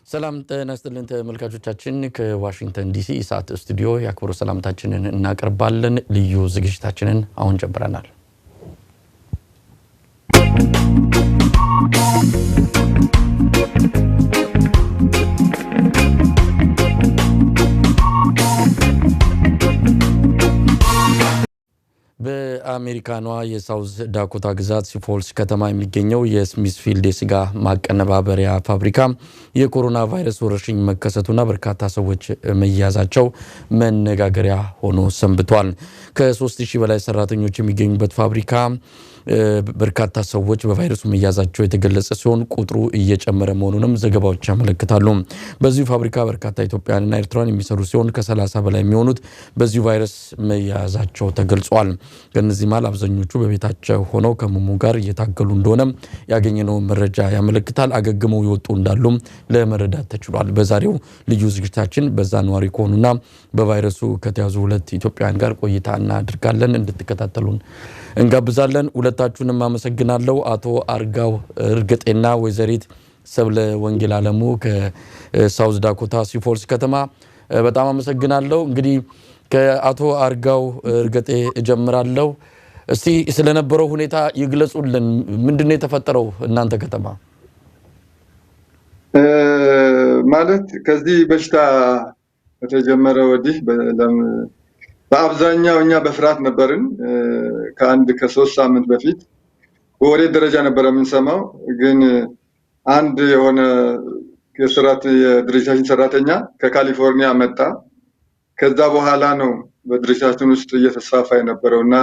ሰላም ጤና ይስጥልን ተመልካቾቻችን ከዋሽንግተን ዲሲ ኢሳት ስቱዲዮ ያክብሩ ሰላምታችንን እናቀርባለን ልዩ ዝግጅታችንን አሁን ጀምረናል በአሜሪካኗ የሳውዝ ዳኮታ ግዛት ሲፎልስ ከተማ የሚገኘው የስሚስፊልድ የስጋ ማቀነባበሪያ ፋብሪካ የኮሮና ቫይረስ ወረርሽኝ መከሰቱና በርካታ ሰዎች መያዛቸው መነጋገሪያ ሆኖ ሰንብቷል። ከ3000 በላይ ሰራተኞች የሚገኙበት ፋብሪካ በርካታ ሰዎች በቫይረሱ መያዛቸው የተገለጸ ሲሆን ቁጥሩ እየጨመረ መሆኑንም ዘገባዎች ያመለክታሉ። በዚህ ፋብሪካ በርካታ ኢትዮጵያውያንና ኤርትራውያን የሚሰሩ ሲሆን ከ30 በላይ የሚሆኑት በዚህ ቫይረስ መያዛቸው ተገልጿል። ከነዚህ ማል አብዛኞቹ በቤታቸው ሆነው ከሙሙ ጋር እየታገሉ እንደሆነ ያገኘነው መረጃ ያመለክታል። አገግመው ይወጡ እንዳሉ ለመረዳት ተችሏል። በዛሬው ልዩ ዝግጅታችን በዛ ነዋሪ ከሆኑና በቫይረሱ ከተያዙ ሁለት ኢትዮጵያውያን ጋር ቆይታ እናደርጋለን። እንድትከታተሉን እንጋብዛለን። ሁለታችሁንም አመሰግናለሁ። አቶ አርጋው እርግጤና ወይዘሪት ሰብለ ወንጌል አለሙ ከሳውዝ ዳኮታ ሲፎልስ ከተማ በጣም አመሰግናለሁ። እንግዲህ ከአቶ አርጋው እርግጤ እጀምራለሁ። እስቲ ስለነበረው ሁኔታ ይግለጹልን። ምንድነው የተፈጠረው እናንተ ከተማ? ማለት ከዚህ በሽታ ከተጀመረ ወዲህ በአብዛኛው እኛ በፍርሃት ነበርን። ከ3 ሳምንት በፊት በወሬ ደረጃ ነበር የምንሰማው። ግን አንድ የሆነ የድርጅታችን ሰራተኛ ከካሊፎርኒያ መጣ። ከዛ በኋላ ነው በድርጅታችን ውስጥ እየተስፋፋ የነበረውና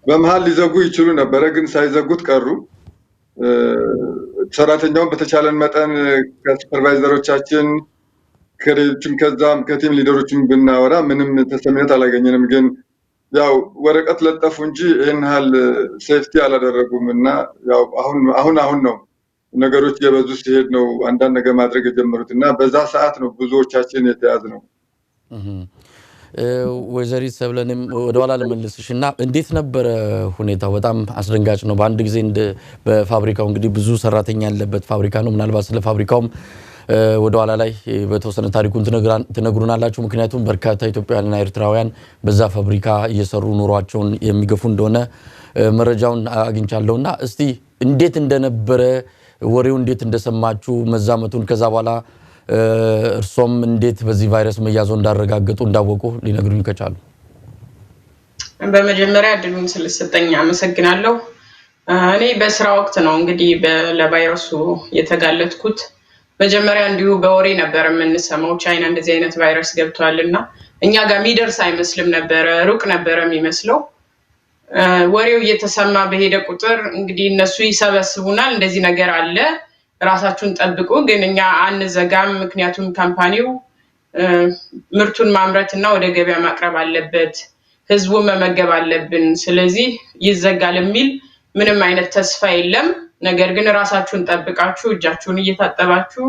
በመሃል ሊዘጉ ይችሉ ነበር፣ ግን ሳይዘጉት ቀሩ። ሰራተኛውን በተቻለን መጠን ከሱፐርቫይዘሮቻችን ከሌሎችም ከዛም ከቲም ሊደሮችም ብናወራ ምንም ተሰሚነት አላገኘንም። ግን ያው ወረቀት ለጠፉ እንጂ ይሄን ያህል ሴፍቲ አላደረጉምና ያው አሁን ነው ነገሮች የበዙ ሲሄድ ነው አንዳንድ ነገር ማድረግ የጀመሩትና በዛ ሰዓት ነው ብዙዎቻችን የተያዝነው። ወይዘሪት ሰብለንም ወደኋላ ለመልስሽና እንዴት ነበር ሁኔታው? በጣም አስደንጋጭ ነው። በአንድ ጊዜ በፋብሪካው እንግዲህ ብዙ ሰራተኛ ያለበት ፋብሪካ ነው። ምናልባት ስለ ፋብሪካውም ወደኋላ ላይ በተወሰነ ታሪኩን ትነግሩናላችሁ። ምክንያቱም በርካታ ኢትዮጵያውያንና ኤርትራውያን በዛ ፋብሪካ እየሰሩ ኑሯቸውን የሚገፉ እንደሆነ መረጃውን አግኝቻለሁና እስቲ እንዴት እንደነበረ ወሬው እንዴት እንደሰማችሁ መዛመቱን ከዛ በኋላ እርሶም እንዴት በዚህ ቫይረስ መያዙ እንዳረጋገጡ እንዳወቁ ሊነግሩኝ ከቻሉ። በመጀመሪያ እድሉን ስለሰጠኝ አመሰግናለሁ። እኔ በስራ ወቅት ነው እንግዲህ ለቫይረሱ የተጋለጥኩት። መጀመሪያ እንዲሁ በወሬ ነበር የምንሰማው ቻይና እንደዚህ አይነት ቫይረስ ገብቷልና እኛ ጋር የሚደርስ አይመስልም ነበር፣ ሩቅ ነበር የሚመስለው። ወሬው እየተሰማ በሄደ ቁጥር እንግዲህ እነሱ ይሰበስቡናል፣ እንደዚህ ነገር አለ ራሳችሁን ጠብቁ፣ ግን እኛ አንዘጋም፣ ምክንያቱም ካምፓኒው ምርቱን ማምረትና ወደ ገበያ ማቅረብ አለበት፣ ህዝቡን መመገብ አለብን፣ ስለዚህ ይዘጋል የሚል ምንም አይነት ተስፋ የለም። ነገር ግን ራሳችሁን ጠብቃችሁ እጃችሁን እየታጠባችሁ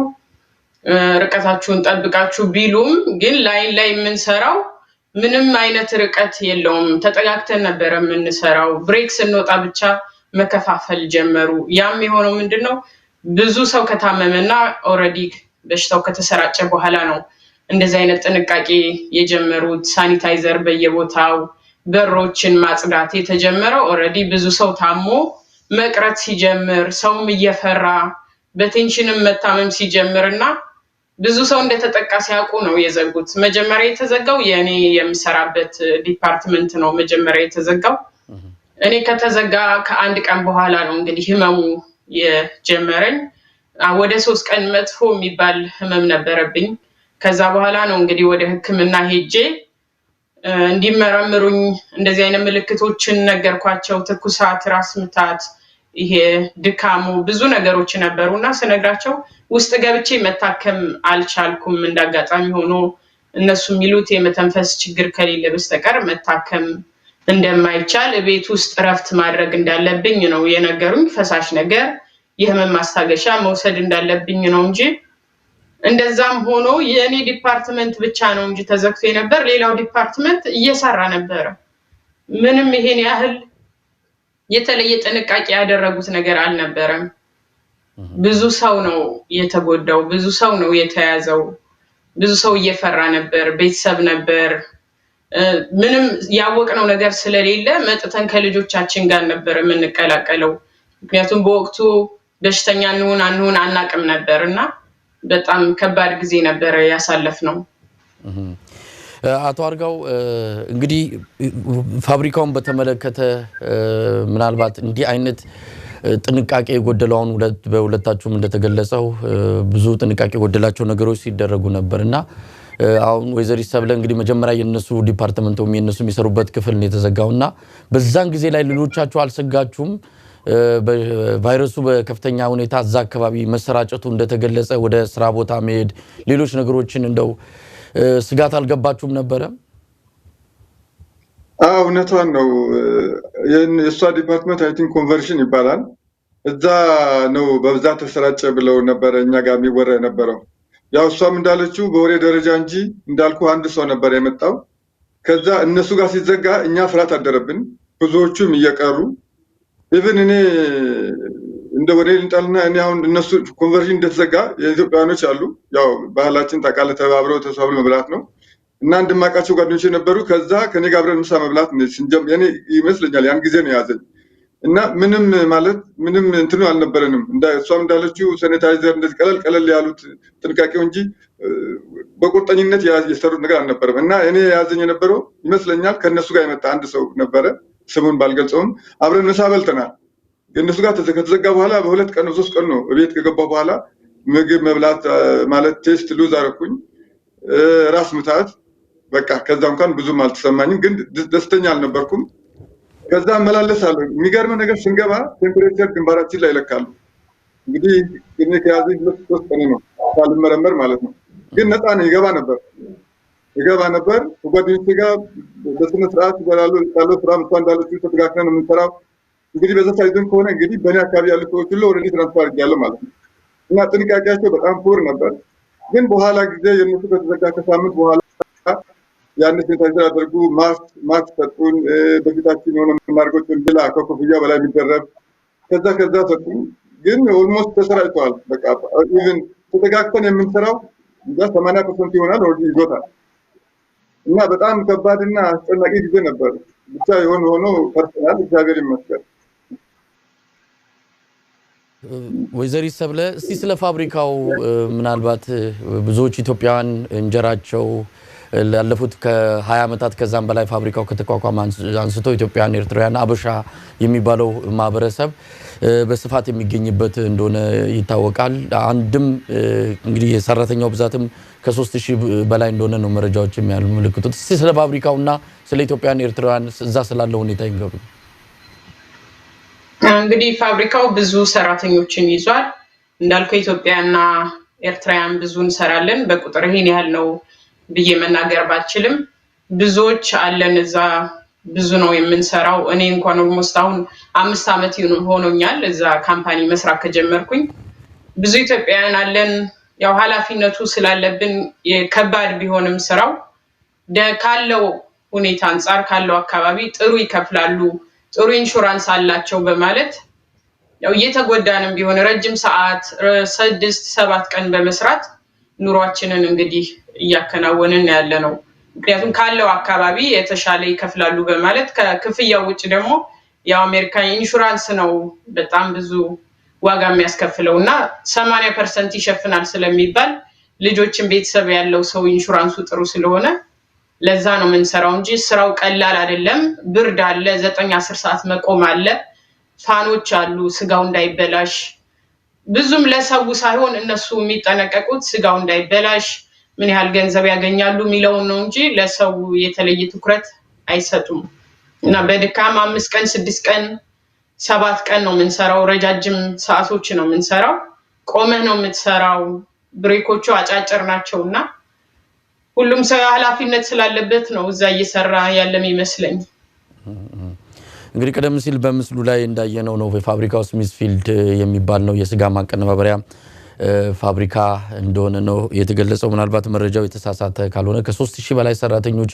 ርቀታችሁን ጠብቃችሁ ቢሉም ግን ላይን ላይ የምንሰራው ምንም አይነት ርቀት የለውም። ተጠጋግተን ነበር የምንሰራው። ብሬክ ስንወጣ ብቻ መከፋፈል ጀመሩ። ያም የሆነው ምንድነው ብዙ ሰው ከታመመና ኦሬዲ በሽታው ከተሰራጨ በኋላ ነው እንደዚህ አይነት ጥንቃቄ የጀመሩት። ሳኒታይዘር በየቦታው በሮችን ማጽዳት የተጀመረው ኦሬዲ ብዙ ሰው ታሞ መቅረት ሲጀምር ሰውም እየፈራ በቴንሽንም መታመም ሲጀምርና ብዙ ሰው እንደተጠቃ ሲያውቁ ነው የዘጉት። መጀመሪያ የተዘጋው የኔ የምሰራበት ዲፓርትመንት ነው መጀመሪያ የተዘጋው። እኔ ከተዘጋ ከአንድ ቀን በኋላ ነው እንግዲህ ህመሙ የጀመረኝ። ወደ 3 ቀን መጥፎ የሚባል ህመም ነበረብኝ። ከዛ በኋላ ነው እንግዲህ ወደ ህክምና ሄጄ እንዲመረምሩኝ እንደዚህ አይነት ምልክቶችን ነገርኳቸው። ትኩሳት፣ ራስ ምታት፣ ይሄ ድካሙ ብዙ ነገሮች ነበሩና ስነግራቸው ውስጥ ገብቼ መታከም አልቻልኩም። እንዳጋጣሚ ሆኖ እነሱ የሚሉት የመተንፈስ ችግር ከሌለ በስተቀር መታከም እንደማይቻል ቤት ውስጥ ረፍት ማድረግ እንዳለብኝ ነው የነገሩኝ። ፈሳሽ ነገር የህመም ማስታገሻ መውሰድ እንዳለብኝ ነው እንጂ እንደዛም ሆኖ የኔ ዲፓርትመንት ብቻ ነው እንጂ ተዘግቶ ነበር፣ ሌላው ዲፓርትመንት እየሰራ ነበር። ምንም ይሄን ያህል የተለየ ጥንቃቄ ያደረጉት ነገር አልነበረም። ብዙ ሰው ነው የተጎዳው፣ ብዙ ሰው ነው የተያዘው፣ ብዙ ሰው እየፈራ ነበር፣ ቤተሰብ ነበር። ምንም ያወቅነው ነገር ስለሌለ መጥተን ከልጆቻችን ጋር ነበር የምንቀላቀለው። ምክንያቱም በወቅቱ በሽተኛ አንሁን አናቅም ነበርና በጣም ከባድ ጊዜ ነበር ያሳለፍነው። አቶ አርጋው እንግዲህ ፋብሪካውን በተመለከተ ምናልባት እንዲህ አይነት ጥንቃቄ የጎደለውን በሁለታችሁም እንደተገለጸው ብዙ ጥንቃቄ የጎደላቸው ነገሮች ሲደረጉ ነበርና አሁን ወይዘሪት ሰብለ እንግዲህ መጀመሪያ የነሱ ዲፓርትመንት ወይም የነሱ የሚሰሩበት ክፍል ነው የተዘጋውና በዛን ጊዜ ላይ ሌሎቻችሁ አልሰጋችሁም? በቫይረሱ በከፍተኛ ሁኔታ እዛ አካባቢ መሰራጨቱ እንደተገለጸ ወደ ስራ ቦታ መሄድ ሌሎች ነገሮችን እንደው ስጋት አልገባችሁም ነበረ? እውነቷን ነው። የእሷ ዲፓርትመንት አይ ቲንክ ኮንቨርሽን ይባላል። እዛ ነው በብዛት ተሰራጨ ብለው ነበረ እኛ ጋር የሚወራ የነበረው። ያው እሷም እንዳለችው በወሬ ደረጃ እንጂ እንዳልኩ አንድ ሰው ነበር የመጣው። ከዛ እነሱ ጋር ሲዘጋ እኛ ፍርሃት አደረብን፣ ብዙዎቹም እየቀሩ ኢቭን እኔ እንደ ወሬ ልንጣልና እኔ አሁን እነሱ ኮንቨርሽን እንደተዘጋ የኢትዮጵያኖች አሉ። ያው ባህላችን ታውቃለህ፣ ተባብረው ተሳብሮ መብላት ነው እና እንደማውቃቸው ጓደኞች የነበሩ ከዛ ከኔ ጋር አብረን ምሳ መብላት እኔ ይመስለኛል ያን ጊዜ ነው ያዘኝ እና ምንም እንትኑ አልነበረንም። እሷም እንዳለችው ሳኒታይዘር እንደዚህ ቀለል ያሉት ጥንቃቄው እንጂ በቁርጠኝነት የሰሩት ነገር አልነበረም። እና እኔ ያዘኝ የነበረው ይመስለኛል ከነሱ ጋር የመጣ አንድ ሰው ነበረ፣ ስሙን ባልገልጸውም አብረን ምሳ በልተናል። እነሱ ጋር ከተዘጋ በኋላ በ2 ቀን 3 ቀን ነው ቤት ከገባሁ በኋላ ምግብ መብላት ቴስት ሉዝ አደረኩኝ፣ ራስ ምታት በቃ ከዛ እንኳን ብዙም አልተሰማኝም፣ ግን ደስተኛ አልነበርኩም። ከዛ መላለሳለሁ። የሚገርም ነገር ስንገባ ቴምፕሬቸር ግንባራችን ላይ ይለካሉ። እንግዲህ እኔ ከያዘኝ 2-3 ቀን ነው ሳልመረመር ማለት ነው። ግን ነፃ ነው ይገባ ነበር ከጓደኞቼ ጋር በስነ ስርዓት ያለው ስራ እንኳን እንዳለችው ተዘጋግተን ነው የምንሰራው። እንግዲህ በዛ ሳይዝን ከሆነ እንግዲህ በእኔ አካባቢ ያሉ ሰዎች ሁሉ ኦልሬዲ ትራንስፈር አድርጌያለሁ ማለት ነው። እና ጥንቃቄያቸው በጣም ፖር ነበር። ግን በኋላ ጊዜ የነሱ ከተዘጋ ከሳምንት በኋላ ያን ሳኒታይዘር አድርጉ፣ ማስክ ሰጡን፣ በፊታችን የሆነ የምናደርገው ጭንብላ ከኮፍያ በላይ የሚደረብ ከዛ ሰጡን። ግን ኦልሞስት ተሰራጭተዋል። በቃ ኢቭን ተዘጋግተን የምንሰራው እንጃ 80% ይሆናል ኦልሬዲ ይዞታል። እና በጣም ከባድና አስጨናቂ ጊዜ ነበር። ብቻ የሆነ ሆኖ ፈርተናል፣ እግዚአብሔር ይመስገን። ወይዘሪት ሰብለ እስቲ ስለ ፋብሪካው ምናልባት ብዙዎች ኢትዮጵያውያን እንጀራቸው ላለፉት ከ20 ዓመታት ከዛም በላይ ፋብሪካው ከተቋቋመ አንስቶ ኢትዮጵያውያን ኤርትራውያን አበሻ የሚባለው ማህበረሰብ በስፋት የሚገኝበት እንደሆነ ይታወቃል። አንድም እንግዲህ የሰራተኛው ብዛትም ከ3000 በላይ እንደሆነ ነው መረጃዎች የሚያመለክቱት። እስቲ ስለ ፋብሪካውና ስለ ኢትዮጵያውያን ኤርትራውያን እዛ ስላለው ሁኔታ ይንገሩ። እንግዲህ ፋብሪካው ብዙ ሰራተኞችን ይዟል። እንዳልከው ኢትዮጵያና ኤርትራውያን ብዙ እንሰራለን። በቁጥር ይሄን ያህል ነው ብዬ መናገር ባልችልም ብዙዎች አለን እዛ፣ ብዙ ነው የምንሰራው። እኔ እንኳን ኦልሞስት አሁን 5 ዓመት ሆኖኛል እዛ ካምፓኒ መስራት ከጀመርኩኝ። ብዙ ኢትዮጵያውያን አለን። ያው ኃላፊነቱ ስላለብን ከባድ ቢሆንም ስራው ካለው ሁኔታ አንፃር ካለው አካባቢ ጥሩ ይከፍላሉ፣ ጥሩ ኢንሹራንስ አላቸው በማለት ያው እየተጎዳንም ቢሆን ረጅም ሰዓት 6-7 ቀን በመስራት ኑሯችንን እንግዲህ እያከናወንን ያለ ነው። ምክንያቱም ካለው አካባቢ የተሻለ ይከፍላሉ በማለት ከክፍያው ውጭ ደግሞ ያው አሜሪካ ኢንሹራንስ ነው በጣም ብዙ ዋጋ የሚያስከፍለውና 80% ይሸፍናል ስለሚባል ልጆችን ቤተሰብ ያለው ሰው ኢንሹራንሱ ጥሩ ስለሆነ ለዛ ነው የምንሰራው እንጂ ስራው ቀላል አይደለም። ብርድ አለ፣ 9-10 ሰዓት መቆም አለ፣ ፋኖች አሉ ስጋው እንዳይበላሽ። ብዙም ለሰው ሳይሆን እነሱ የሚጠነቀቁት ስጋው እንዳይበላሽ ምን ያህል ገንዘብ ያገኛሉ የሚለውን ነው እንጂ ለሰው የተለየ ትኩረት አይሰጡም። እና በድካም 5 ቀን 6 ቀን 7 ቀን ነው የምንሰራው። ረጃጅም ሰዓቶች ነው የምንሰራው። ቆመህ ነው የምትሰራው። ብሬኮቹ አጫጭር ናቸውና ሁሉም ሰው ኃላፊነት ስላለበት ነው እዛ እየሰራ ያለም ይመስለኝ። እንግዲህ ቀደም ሲል በምስሉ ላይ እንዳየነው ነው ፋብሪካው ስሚዝፊልድ የሚባል ነው የስጋ ማቀነባበሪያ ፋብሪካ እንደሆነ ነው የተገለጸው ምናልባት መረጃው የተሳሳተ ካልሆነ ከ3000 በላይ ሰራተኞች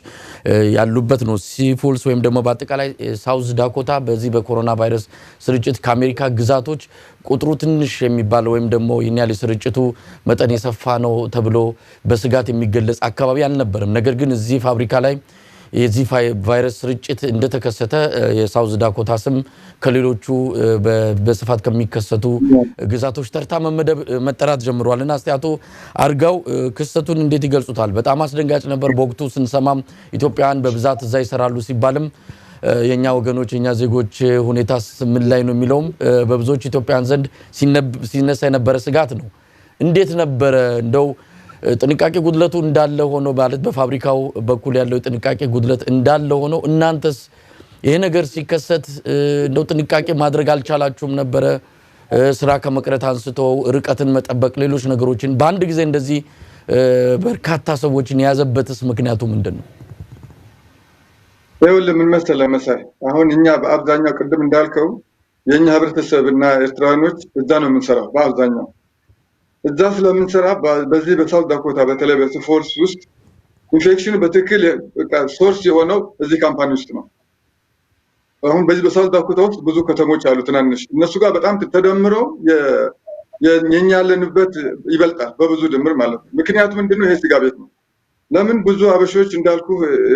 ያሉበት ነው ሲፎልስ ወይም ደግሞ በአጠቃላይ ሳውዝ ዳኮታ በዚህ በኮሮና ቫይረስ ስርጭት ከአሜሪካ ግዛቶች ቁጥሩ ትንሽ የሚባል ወይም ደግሞ የኛል ስርጭቱ መጠን የሰፋ ነው ተብሎ በስጋት የሚገለጽ አካባቢ አልነበረም ነገር ግን እዚህ ፋብሪካ ላይ የዚህ ቫይረስ ስርጭት እንደተከሰተ የሳውዝ ዳኮታ ስም ከሌሎቹ በስፋት ከሚከሰቱ ግዛቶች ተርታ መጠራት ጀምሯልና እስቲ አቶ አርጋው ክስተቱን እንዴት ይገልጹታል በጣም አስደንጋጭ ነበር በወቅቱ ስንሰማም ኢትዮጵያውያን በብዛት እዛ ይሰራሉ ሲባልም የኛ ወገኖች የኛ ዜጎች ሁኔታ ምን ላይ ነው የሚለውም በብዙዎች ኢትዮጵያውያን ዘንድ ሲነሳ የነበረ ስጋት ነው እንዴት ነበር እንደው ጥንቃቄ ጉድለቱ እንዳለ ሆኖ ማለት በፋብሪካው በኩል ያለው ጥንቃቄ ጉድለት እንዳለ ሆኖ እናንተስ ይሄ ነገር ሲከሰት እንደው ጥንቃቄ ማድረግ አልቻላችሁም ነበር ስራ ከመቅረት አንስቶ ርቀትን መጠበቅ ሌሎች ነገሮችን በአንድ ጊዜ እንደዚህ በርካታ ሰዎችን ያዘበትስ ምክንያቱ ምንድነው ይኸውልህ ምን መሰለህ አሁን እኛ በአብዛኛው ቅድም እንዳልከው የኛ ህብረተሰብና ኤርትራኖች እዛ ነው የምንሰራው በአብዛኛው እዛ ስለምንሰራ በዚህ በሳውዝ ዳኮታ በተለይ በሲፎልስ ውስጥ ኢንፌክሽኑ በትክክል ሶርስ የሆነው እዚህ ካምፓኒ ውስጥ ነው አሁን በዚህ በሳውዝ ዳኮታ ውስጥ ብዙ ከተሞች አሉ ትናንሽ እነሱ ጋር በጣም ተደምረው የኛ ያለንበት ይበልጣል በብዙ ድምር ማለት ነው ምክንያቱም ምንድነው ይሄ ስጋ ቤት ነው ለምን ብዙ አበሾች እንዳልኩ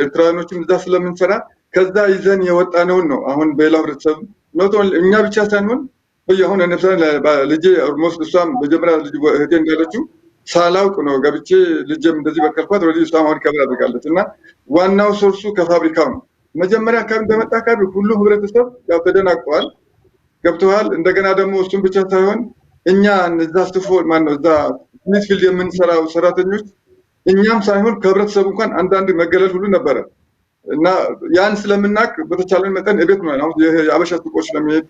ኤርትራኖችም እዛ ስለምንሰራ ከዛ ይዘን የወጣነው ነው አሁን በሌላው ህብረተሰብ ነው እኛ ብቻ ሳይሆን በየሆነ ነፍሳን ልጄ ኦልሞስት እሷም በጀመራ ልጅ እህቴ እንዳለችው ሳላውቅ ነው ገብቼ ልጄም እንደዚህ በከልኳት ወዲህ እሷም አሁን ከብራ አድርጋለች እና ዋናው ሶርሱ ከፋብሪካው ነው መጀመሪያ አካባቢ በመጣ አካባቢ ሁሉ ህብረተሰብ ያው ተደናቅቷል ገብተዋል እንደገና ደግሞ እሱም ብቻ ሳይሆን እኛ እዛ ስፎል ማን ነው እዛ ሚስፊልድ የምንሰራው ሰራተኞች እኛም ሳይሆን ከህብረተሰቡ እንኳን አንዳንድ መገለል ሁሉ ነበረ እና ያን ስለምናቅ በተቻለን መጠን እቤት ነው አሁን የአበሻ ሱቆች ለሚሄድ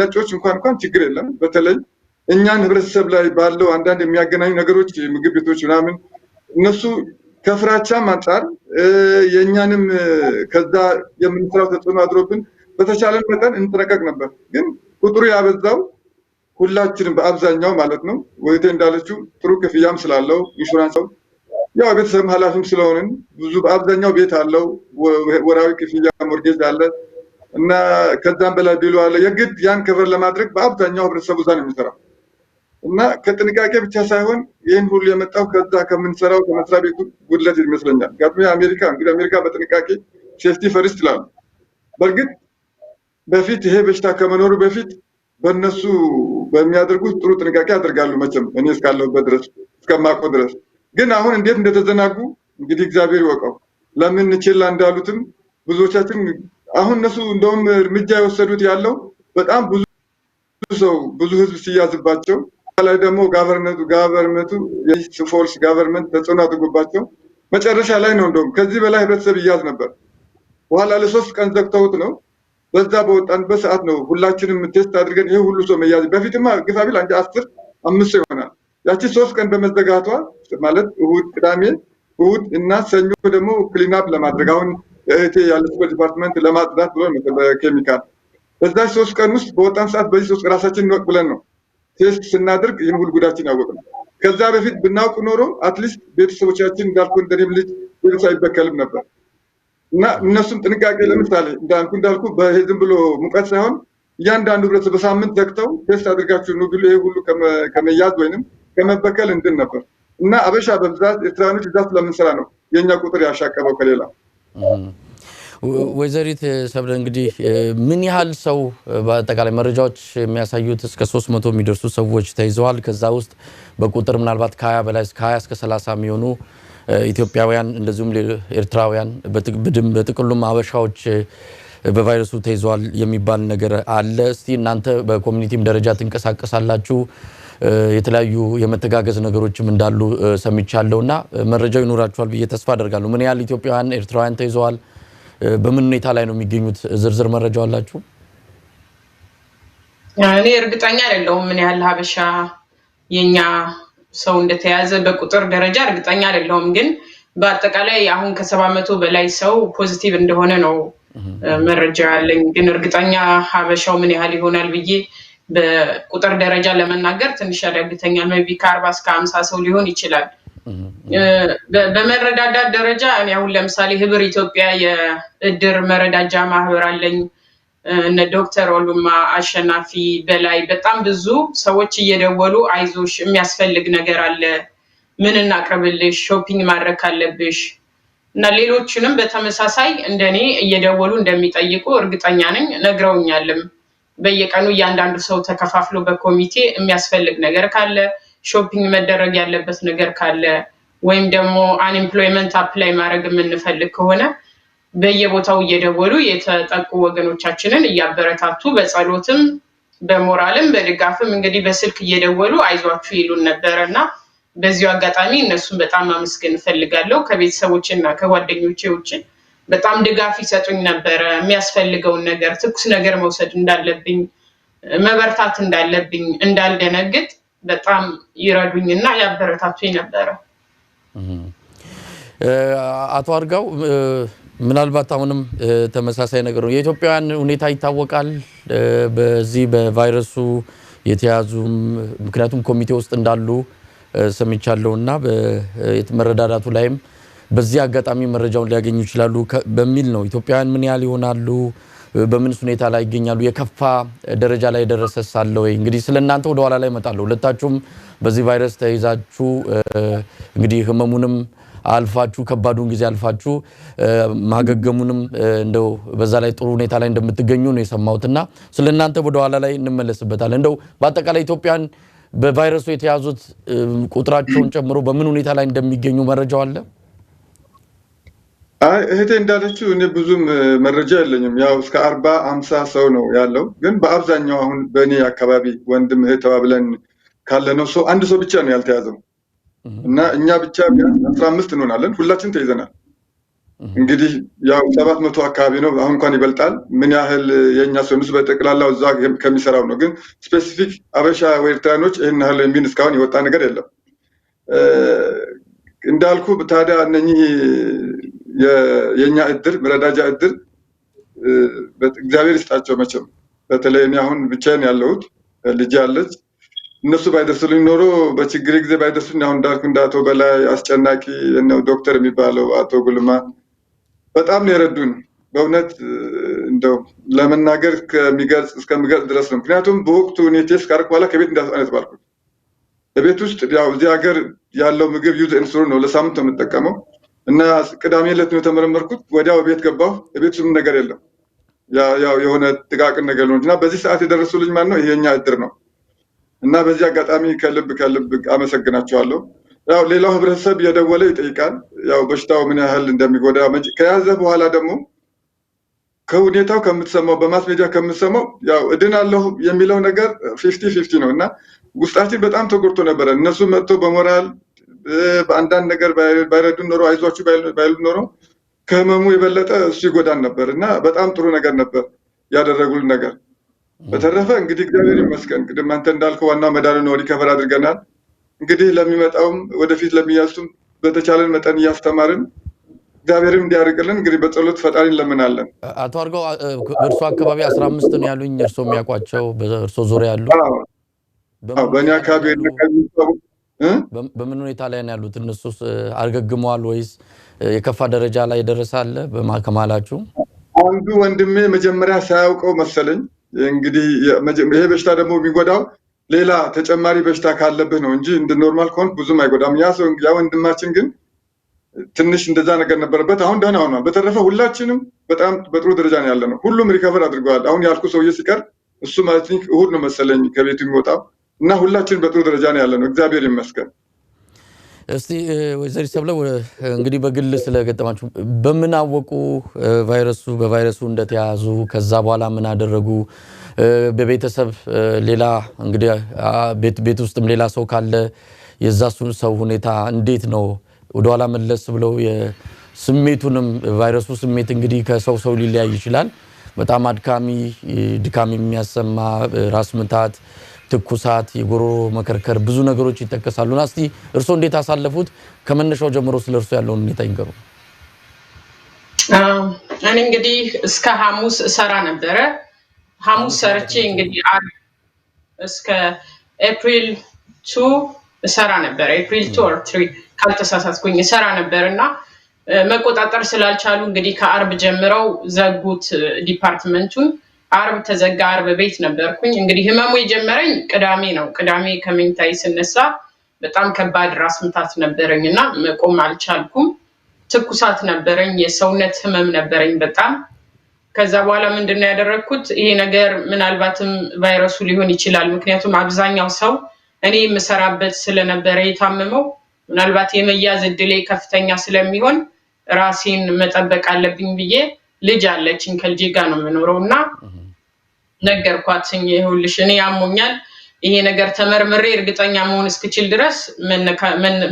ነጮች እንኳን ችግር የለም በተለይ እኛን ህብረተሰብ ላይ ባለው አንዳንድ የሚያገናኙ ነገሮች ምግብ ቤቶች ምናምን እነሱ ከፍራቻም አንፃር የኛንም ከዛ የምንሰራው ተጽዕኖ አድሮብን በተቻለን መጠን እንጠነቀቅ ነበር ግን ቁጥሩ ያበዛው ሁላችንም በአብዛኛው ማለት ነው ወይቴ እንዳለችው ጥሩ ክፍያም ስላለው ኢንሹራንስ ያው ቤተሰብ ኃላፊም ስለሆነን ብዙ በአብዛኛው ቤት አለው ወራዊ ክፍያ ሞርጌጅ አለ እና ከዛም በላይ ቢሉ አለ የግድ ያን ከቨር ለማድረግ በአብዛኛው ህብረተሰቡ ዛን የሚሰራው እና ከጥንቃቄ ብቻ ሳይሆን ይሄን ሁሉ የመጣው ከዛ ከመንሰራው ከመስራ ቤቱ ጉድለት ይመስለኛል ጋር አሜሪካ በጥንቃቄ ሴፍቲ ፈርስት ይላል በርግጥ በፊት ይሄ በሽታ ከመኖሩ በፊት በእነሱ በሚያደርጉት ጥሩ ጥንቃቄ ያደርጋሉ መቼም እኔ እስካለሁበት ድረስ እስከማውቀው ድረስ ግን አሁን እንዴት እንደተዘናጉ እንግዲህ እግዚአብሔር ይወቀው ለምን ችላ እንዳሉትም ብዙዎቻችን አሁን እነሱ እንደውም እርምጃ የወሰዱት ያለው በጣም ብዙ ህዝብ ሲያዝባቸው ላይ ደግሞ ጋቨርመንቱ የሲፎልስ ጋቨርመንት ተጽዕኖ አድርጎባቸው መጨረሻ ላይ ነው እንደውም ከዚህ በላይ ህብረተሰብ ይያዝ ነበር በኋላ ለ3 ቀን ዘግተውት ነው በዛ በወጣንበት ሰዓት ነው ሁላችንም ቴስት አድርገን ይሄ ሁሉ ሰው መያዝ በፊትማ ግፋቢል አንድ 5 ይሆናል ያቺ 3 ቀን በመዘጋቷ ማለት እሁድ ቅዳሜ እሁድ እና ሰኞ ደግሞ ክሊናፕ ለማድረግ አሁን እህቴ ያለችበት ዲፓርትመንት ለማጽዳት ብሎ ነው በኬሚካል በዛ 3 ቀን ውስጥ በወጣን ሰዓት በዚህ 3 ራሳችንን ወቅ ብለን ነው ቴስት ስናደርግ ይሄን ሁሉ ጉዳችን ያወቅነው ከዛ በፊት ብናውቅ ኖሮ አትሊስት ቤተሰቦቻችን እንዳልኩ እንደኔም ልጅ ቤተሰብ አይበከልም ነበር እና እነሱም ጥንቃቄ ለምሳሌ እንዳልኩ በህዝብ ብሎ ሙቀት ሳይሆን እያንዳንዱ ህብረተሰብ በሳምንት ዘግተው ቴስት አድርጋችሁ ነው ብሎ ይሄ ሁሉ ከመያዝ ወይንም ከመበከል እንድን ነበር እና አበሻ በብዛት ኤርትራኖች እዛ ስለምንሰራ ነው የኛ ቁጥር ያሻቀበው ከሌላ ወይዘሪት ሰብለ እንግዲህ ምን ያህል ሰው በአጠቃላይ መረጃዎች የሚያሳዩት እስከ 300 የሚደርሱ ሰዎች ተይዘዋል ከዛ ውስጥ በቁጥር ምናልባት ከ20 በላይ እስከ 20 እስከ 30 የሚሆኑ ኢትዮጵያውያን እንደዚሁም ኤርትራውያን በጥቅሉም አበሻዎች በቫይረሱ ተይዘዋል የሚባል ነገር አለ እስቲ እናንተ በኮሚኒቲም ደረጃ ተንቀሳቀሳላችሁ የተለያዩ የመተጋገዝ ነገሮችም እንዳሉ ሰምቻለሁና መረጃው ይኖራችኋል ብዬ ተስፋ አደርጋለሁ ምን ያህል ኢትዮጵያውያን ኤርትራውያን ተይዘዋል በምን ሁኔታ ላይ ነው የሚገኙት ዝርዝር መረጃው አላችሁ እኔ እርግጠኛ አይደለሁም ምን ያህል ሀበሻ የኛ ሰው እንደተያዘ በቁጥር ደረጃ እርግጠኛ አይደለሁም ግን በአጠቃላይ አሁን ከ700 በላይ ሰው ፖዚቲቭ እንደሆነ ነው መረጃ ያለኝ ግን እርግጠኛ ሀበሻው ምን ያህል ይሆናል ብዬ በቁጥር ደረጃ ለመናገር ትንሽ ያዳግተኛል። ሜቢ ከ40 እስከ 50 ሰው ሊሆን ይችላል። በመረዳዳት ደረጃ እኔ አሁን ለምሳሌ ህብር ኢትዮጵያ የእድር መረዳጃ ማህበር አለኝ። እነ ዶክተር ኦሉማ አሸናፊ በላይ በጣም ብዙ ሰዎች እየደወሉ አይዞሽ የሚያስፈልግ ነገር አለ፣ ምን እናቅርብልሽ፣ ሾፒንግ ማድረግ ካለብሽ እና ሌሎችንም በተመሳሳይ እንደኔ እየደወሉ እንደሚጠይቁ እርግጠኛ ነኝ። ነግረውኛልም። በየቀኑ እያንዳንዱ ሰው ተከፋፍሎ በኮሚቴ የሚያስፈልግ ነገር ካለ፣ ሾፒንግ መደረግ ያለበት ነገር ካለ ወይም ደግሞ አንኤምፕሎይመንት አፕላይ ማድረግ የምንፈልግ ከሆነ በየቦታው እየደወሉ የተጠቁ ወገኖቻችንን እያበረታቱ በጸሎትም በሞራልም በድጋፍም እንግዲህ በስልክ እየደወሉ አይዟችሁ ይሉን ነበርና በዚሁ አጋጣሚ እነሱን በጣም ማመስገን እፈልጋለሁ። ከቤተሰቦችና ከጓደኞቼ ውጭ በጣም ድጋፍ ይሰጡኝ ነበር። የሚያስፈልገውን ነገር ትኩስ ነገር መውሰድ እንዳለብኝ፣ መበርታት እንዳለብኝ፣ እንዳልደነግጥ በጣም ይረዱኝና ያበረታቱኝ ነበር። አቶ አርጋው ምናልባት አሁንም ተመሳሳይ ነገር ነው። የኢትዮጵያውያን ሁኔታ ይታወቃል በዚህ በቫይረሱ የተያዙ ምክንያቱም ኮሚቴ ውስጥ እንዳሉ ሰምቻለሁና በመረዳዳቱ ላይም በዚህ አጋጣሚ መረጃውን ሊያገኙ ይችላሉ በሚል ነው። ኢትዮጵያውያን ምን ያህል ይሆናሉ? በምን ሁኔታ ላይ ይገኛሉ? የከፋ ደረጃ ላይ ደረሰስ አለ ወይ? እንግዲህ ስለናንተ ወደ ኋላ ላይ እመጣለሁ። ሁለታችሁም በዚህ ቫይረስ ተይዛችሁ እንግዲህ ህመሙንም አልፋችሁ ከባዱን ጊዜ አልፋችሁ ማገገሙንም እንደው በዛ ላይ ጥሩ ሁኔታ ላይ እንደምትገኙ ነው የሰማሁትና ስለናንተ ወደ ኋላ ላይ እንመለስበታለን። እንደው በአጠቃላይ ኢትዮጵያን በቫይረሱ የተያዙት ቁጥራቸውን ጨምሮ በምን ሁኔታ ላይ እንደሚገኙ መረጃው አለ? እህቴ እንዳለችው እኔ ብዙም መረጃ የለኝም። ያው እስከ 40-50 ሰው ነው ያለው። ግን በአብዛኛው አሁን በእኔ አካባቢ ወንድም እህት ተባብለን ካለነው ሰው አንድ ሰው ብቻ ነው ያልተያዘው እና እኛ ብቻ ቢያንስ 15 እንሆናለን። ሁላችን ተይዘናል። እንግዲህ ያው 700 አካባቢ ነው። አሁን እንኳን ይበልጣል። ምን ያህል የኛ ሰው ምስ በጠቅላላው እዛ ከሚሰራው ነው። ግን ስፔሲፊክ አበሻ ኤርትራኖች ይሄን ያህል የሚን እስካሁን የወጣ ነገር የለም። እንዳልኩ ታዲያ እነኚህ የኛ እድር መረዳጃ እድር እግዚአብሔር ይስጣቸው መቼም። በተለይ እኔ አሁን ብቻዬን ያለሁት ልጅ አለች። እነሱ ባይደርሱልኝ ኖሮ በችግር ጊዜ ባይደርሱልኝ አሁን እንዳልኩ እንዳቶ በላይ አስጨናቂ ነው ዶክተር የሚባለው አቶ ጉልማ በጣም ነው የረዱን። በእውነት እንደው ለመናገር እስከሚገልጽ ድረስ ነው። ምክንያቱም በወቅቱ እኔ ቴስት ካደረኩ በኋላ ከቤት እንዳስጣነት ባልኩት በቤት ውስጥ ያው እዚህ ሀገር ያለው ምግብ ዩዝ ኤንድ ስሩ ነው። ለሳምንት ነው የምጠቀመው እና ቅዳሜ ዕለት ነው የተመረመርኩት። ወዲያው ቤት ገባሁ። ቤት ምንም ነገር የለም። ያው የሆነ ጥቃቅን ነገር ነው እና በዚህ ሰዓት የደረሱልኝ ማን ነው? ይሄኛ እድር ነው እና በዚህ አጋጣሚ ከልብ አመሰግናቸዋለሁ። ያው ሌላው ህብረተሰብ እየደወለ ይጠይቃል። ያው በሽታው ምን ያህል እንደሚጎዳ ከያዘ በኋላ ደግሞ ከሁኔታው ከምትሰማው በማስ ሚዲያ ከምትሰማው ያው እድናለሁ የሚለው ነገር 50-50 ነው እና ውስጣችን በጣም ተጎድቶ ነበረ። እነሱ መጥተው በሞራል በአንዳንድ ነገር ባይረዱን ኖሮ አይዟችሁ ባይሉን ኖሮ ከህመሙ የበለጠ እሱ ይጎዳን ነበር እና በጣም ጥሩ ነገር ነበር ያደረጉልን ነገር። በተረፈ እንግዲህ እግዚአብሔር ይመስገን። ቅድም አንተ እንዳልከው ዋናው መዳኑ ነው። ሪከቨር አድርገናል። እንግዲህ ለሚመጣውም ወደፊት ለሚያዙም በተቻለን መጠን እያስተማርን እግዚአብሔርም እንዲያርቅልን እንግዲህ በጸሎት ፈጣሪ እንለምናለን። አቶ አርጋው እርሶ አካባቢ 15 ነው ያሉኝ። እርሶ የሚያውቋቸው በእርሶ ዙሪያ ያሉ በእኔ አካባቢ በምን ሁኔታ ላይ ነው ያሉት? እነሱስ አገግመዋል ወይስ የከፋ ደረጃ ላይ ደረሳለ? ከመሃላችሁ አንዱ ወንድሜ መጀመሪያ ሳያውቀው መሰለኝ እንግዲህ ይሄ በሽታ ደግሞ የሚጎዳው ሌላ ተጨማሪ በሽታ ካለብህ ነው እንጂ እንደ ኖርማል ከሆንክ ብዙም አይጎዳም። ያ ወንድማችን ግን ትንሽ እንደዛ ነገር ነበረበት። አሁን ደህና ሆኗል። በተረፈ ሁላችንም በጣም በጥሩ ደረጃ ነው ያለነው። ሁሉም ሪከቨር አድርገዋል። አሁን ያልኩ ሰውዬ ሲቀር እሱ ማለት ነው እሁድ ነው መሰለኝ ከቤቱ የሚወጣው እና ሁላችን በጥሩ ደረጃ ነው ያለነው። እግዚአብሔር ይመስገን። እስቲ ወይዘሪት ሰብለ እንግዲህ በግል ስለገጠማችሁ በምን አወቁ በቫይረሱ እንደተያዙ? ከዛ በኋላ ምን አደረጉ? በቤተሰብ ሌላ እንግዲህ ቤት ውስጥም ሌላ ሰው ካለ የዛሱ ሰው ሁኔታ እንዴት ነው? ወደኋላ መለስ ብለው የስሜቱንም ቫይረሱ ስሜት እንግዲህ ከሰው ሰው ሊለያይ ይችላል። በጣም አድካሚ ድካም የሚያሰማ ራስ ምታት፣ ትኩሳት፣ የጉሮሮ መከርከር ብዙ ነገሮች ይጠቀሳሉና እስቲ እርሶ እንዴት አሳለፉት? ከመነሻው ጀምሮ ስለርሶ ያለውን ሁኔታ ይንገሩ። እኔ እንግዲህ እስከ ሐሙስ እሰራ ነበረ። ሐሙስ ሰርቼ እንግዲህ እስከ ኤፕሪል 2 እሰራ ነበር። ኤፕሪል 2 or 3 ካልተሳሳትኩኝ እሰራ ነበርና መቆጣጠር ስላልቻሉ እንግዲህ ከአርብ ጀምረው ዘጉት ዲፓርትመንቱን። አርብ ተዘጋ። አርብ ቤት ነበርኩኝ። እንግዲህ ህመሙ የጀመረኝ ቅዳሜ ነው። ቅዳሜ ከመኝታዬ ስነሳ በጣም ከባድ ራስ ምታት ነበረኝና መቆም አልቻልኩም። ትኩሳት ነበረኝ፣ የሰውነት ህመም ነበረኝ በጣም። ከዛ በኋላ ምንድነው ያደረኩት? ይሄ ነገር ምናልባትም ቫይረሱ ሊሆን ይችላል። ምክንያቱም አብዛኛው ሰው እኔ የምሰራበት ስለነበረ የታመመው ምናልባት የመያዝ እድሌ ከፍተኛ ስለሚሆን ራሴን መጠበቅ አለብኝ ብዬ ልጅ አለችኝ ከልጄ ጋር ነው የምኖረውና ነገርኳት። ይኸውልሽ እኔ ያሞኛል፣ ይሄ ነገር ተመርምሬ እርግጠኛ መሆን እስክችል ድረስ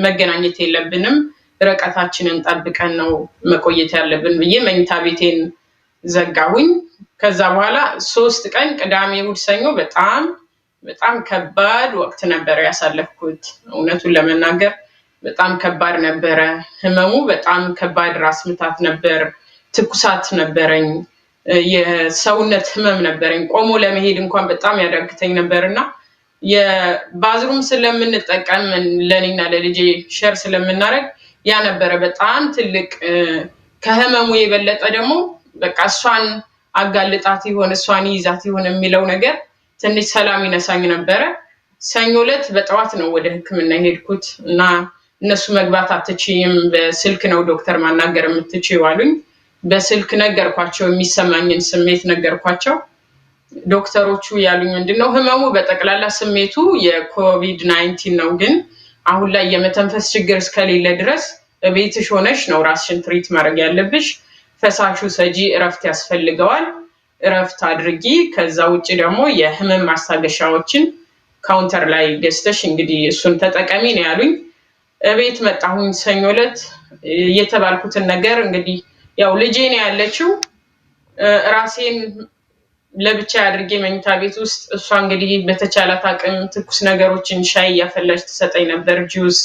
መገናኘት የለብንም፣ ርቀታችንን ጠብቀን ነው መቆየት ያለብን ብዬ መኝታ ቤቴን ዘጋሁኝ። ከዛ በኋላ 3 ቀን ቅዳሜ፣ እሑድ፣ ሰኞ በጣም ከባድ ወቅት ነበር ያሳለፍኩት። እውነቱን ለመናገር በጣም ከባድ ነበረ። ህመሙ በጣም ከባድ፣ ራስ ምታት ነበር፣ ትኩሳት ነበረኝ፣ የሰውነት ህመም ነበረኝ። ቆሞ ለመሄድ እንኳን በጣም ያዳግተኝ ነበርና የባዝሩም ስለምንጠቀም ለኔና ለልጄ ሼር ስለምናደርግ ያ ነበረ በጣም ትልቅ። ከህመሙ የበለጠ ደግሞ በቃ እሷን አጋልጣት ይሆን እሷን ይዛት ይሆን የሚለው ነገር ትንሽ ሰላም ይነሳኝ ነበረ። ሰኞ ዕለት በጠዋት ነው ወደ ህክምና የሄድኩት እና እነሱ መግባት አትችይም፣ በስልክ ነው ዶክተር ማናገር የምትችይው አሉኝ። በስልክ ነገርኳቸው፣ የሚሰማኝን ስሜት ነገርኳቸው። ዶክተሮቹ ያሉኝ ምንድነው ህመሙ በጠቅላላ ስሜቱ የኮቪድ-19 ነው፣ ግን አሁን ላይ የመተንፈስ ችግር እስከሌለ ድረስ ቤትሽ ሆነሽ ነው ራስሽን ትሪት ማድረግ ያለብሽ። ፈሳሹ ሰጂ እረፍት ያስፈልገዋል፣ እረፍት አድርጊ። ከዛ ውጪ ደግሞ የህመም ማስታገሻዎችን ካውንተር ላይ ገዝተሽ እንግዲህ እሱን ተጠቀሚ ነው ያሉኝ። ቤት መጣሁኝ ሰኞ ዕለት። የተባልኩትን ነገር እንግዲህ ያው ልጄ ነው ያለችው፣ ራሴን ለብቻ አድርጌ መኝታ ቤት ውስጥ እሷ እንግዲህ በተቻላት አቅም ትኩስ ነገሮችን ሻይ እያፈላች ትሰጠኝ ነበር፣ ጁስ፣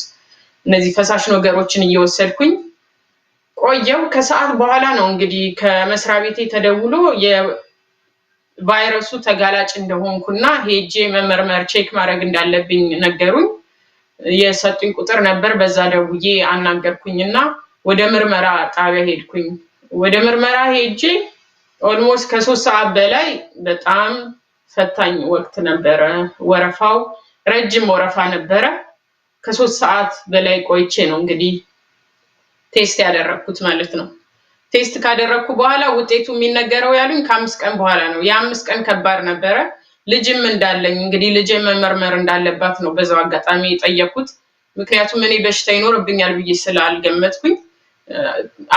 እነዚህ ፈሳሽ ነገሮችን እየወሰድኩኝ ቆየው። ከሰዓት በኋላ ነው እንግዲህ ከመስሪያ ቤቴ ተደውሎ የቫይረሱ ተጋላጭ እንደሆንኩና ሄጄ መመርመር ቼክ ማድረግ እንዳለብኝ ነገሩኝ። የሰጡኝ ቁጥር ነበር፣ በዛ ደውዬ አናገርኩኝና ወደ ምርመራ ጣቢያ ሄድኩኝ። ወደ ምርመራ ሄጄ ኦልሞስት ከ3 ሰዓት በላይ በጣም ፈታኝ ወቅት ነበረ። ወረፋው ረጅም ወረፋ ነበረ። ከ3 ሰዓት በላይ ቆይቼ ነው እንግዲህ ቴስት ያደረኩት ማለት ነው። ቴስት ካደረኩ በኋላ ውጤቱ የሚነገረው ያሉኝ ከ5 ቀን በኋላ ነው። የ5 ቀን ከባድ ነበረ። ልጅም እንዳለኝ እንግዲህ ልጄ መመርመር እንዳለባት ነው በዛው አጋጣሚ የጠየኩት። ምክንያቱም እኔ በሽታ ይኖርብኛል ብዬ ስላልገመትኩኝ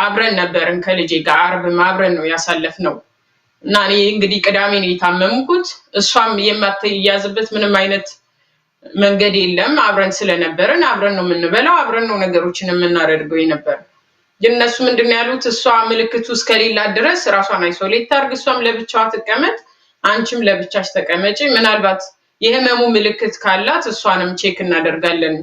አብረን ነበርን ከልጄ ጋር፣ አርብም አብረን ነው ያሳለፍነው እና እኔ እንግዲህ ቅዳሜ ነው የታመምኩት። እሷም የማትያዝበት ምንም አይነት መንገድ የለም። አብረን ስለነበርን አብረን ነው የምንበላው፣ አብረን ነው ነገሮችን የምናደርገው ነበር። ግን እነሱ ምንድነው ያሉት? እሷ ምልክቱ እስከሌላት ድረስ ራሷን አይሶሌት ታርግ፣ እሷም ለብቻዋ ትቀመጥ፣ አንቺም ለብቻሽ ተቀመጪ። ምናልባት የህመሙ ምልክት ካላት እሷንም ቼክ እናደርጋለን፣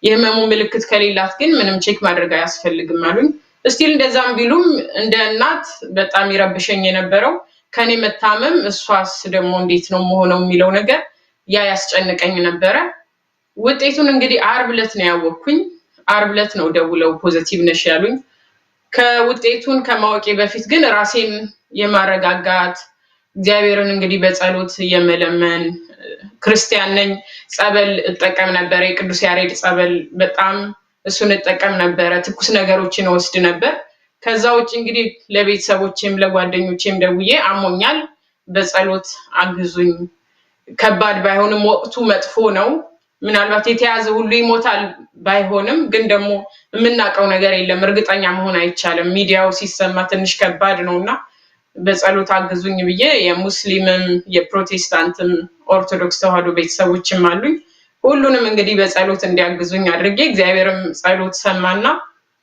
የህመሙ ምልክት ከሌላት ግን ምንም ቼክ ማድረግ አያስፈልግም አሉኝ። እስቲል እንደዛም ቢሉም እንደ እናት በጣም ይረብሸኝ የነበረው ከኔ መታመም እሷስ ደግሞ እንዴት ነው መሆነው የሚለው ነገር ያ ያስጨንቀኝ ነበረ። ውጤቱን እንግዲህ አርብ ዕለት ነው ያወቅኩኝ። አርብ ዕለት ነው ደውለው ፖዚቲቭ ነሽ ያሉኝ። ከውጤቱን ከማወቄ በፊት ግን ራሴን የማረጋጋት እግዚአብሔርን እንግዲህ በጸሎት የመለመን፣ ክርስቲያን ነኝ፣ ጸበል እጠቀም ነበር፣ የቅዱስ ያሬድ ጸበል በጣም እሱን እጠቀም ነበረ፣ ትኩስ ነገሮችን ወስድ ነበር። ከዛ ውጭ እንግዲህ ለቤተሰቦቼም ለጓደኞቼም ደውዬ አሞኛል፣ በጸሎት አግዙኝ፣ ከባድ ባይሆንም ወቅቱ መጥፎ ነው፣ ምናልባት የተያዘ ሁሉ ይሞታል ባይሆንም ግን ደግሞ የምናውቀው ነገር የለም፣ እርግጠኛ መሆን አይቻልም፣ ሚዲያው ሲሰማ ትንሽ ከባድ ነውና በጸሎት አግዙኝ ብዬ የሙስሊምም የፕሮቴስታንትም ኦርቶዶክስ ተዋህዶ ቤተሰቦችም አሉኝ። ሁሉንም እንግዲህ በጸሎት እንዲያግዙኝ አድርጌ እግዚአብሔርም ጸሎት ሰማና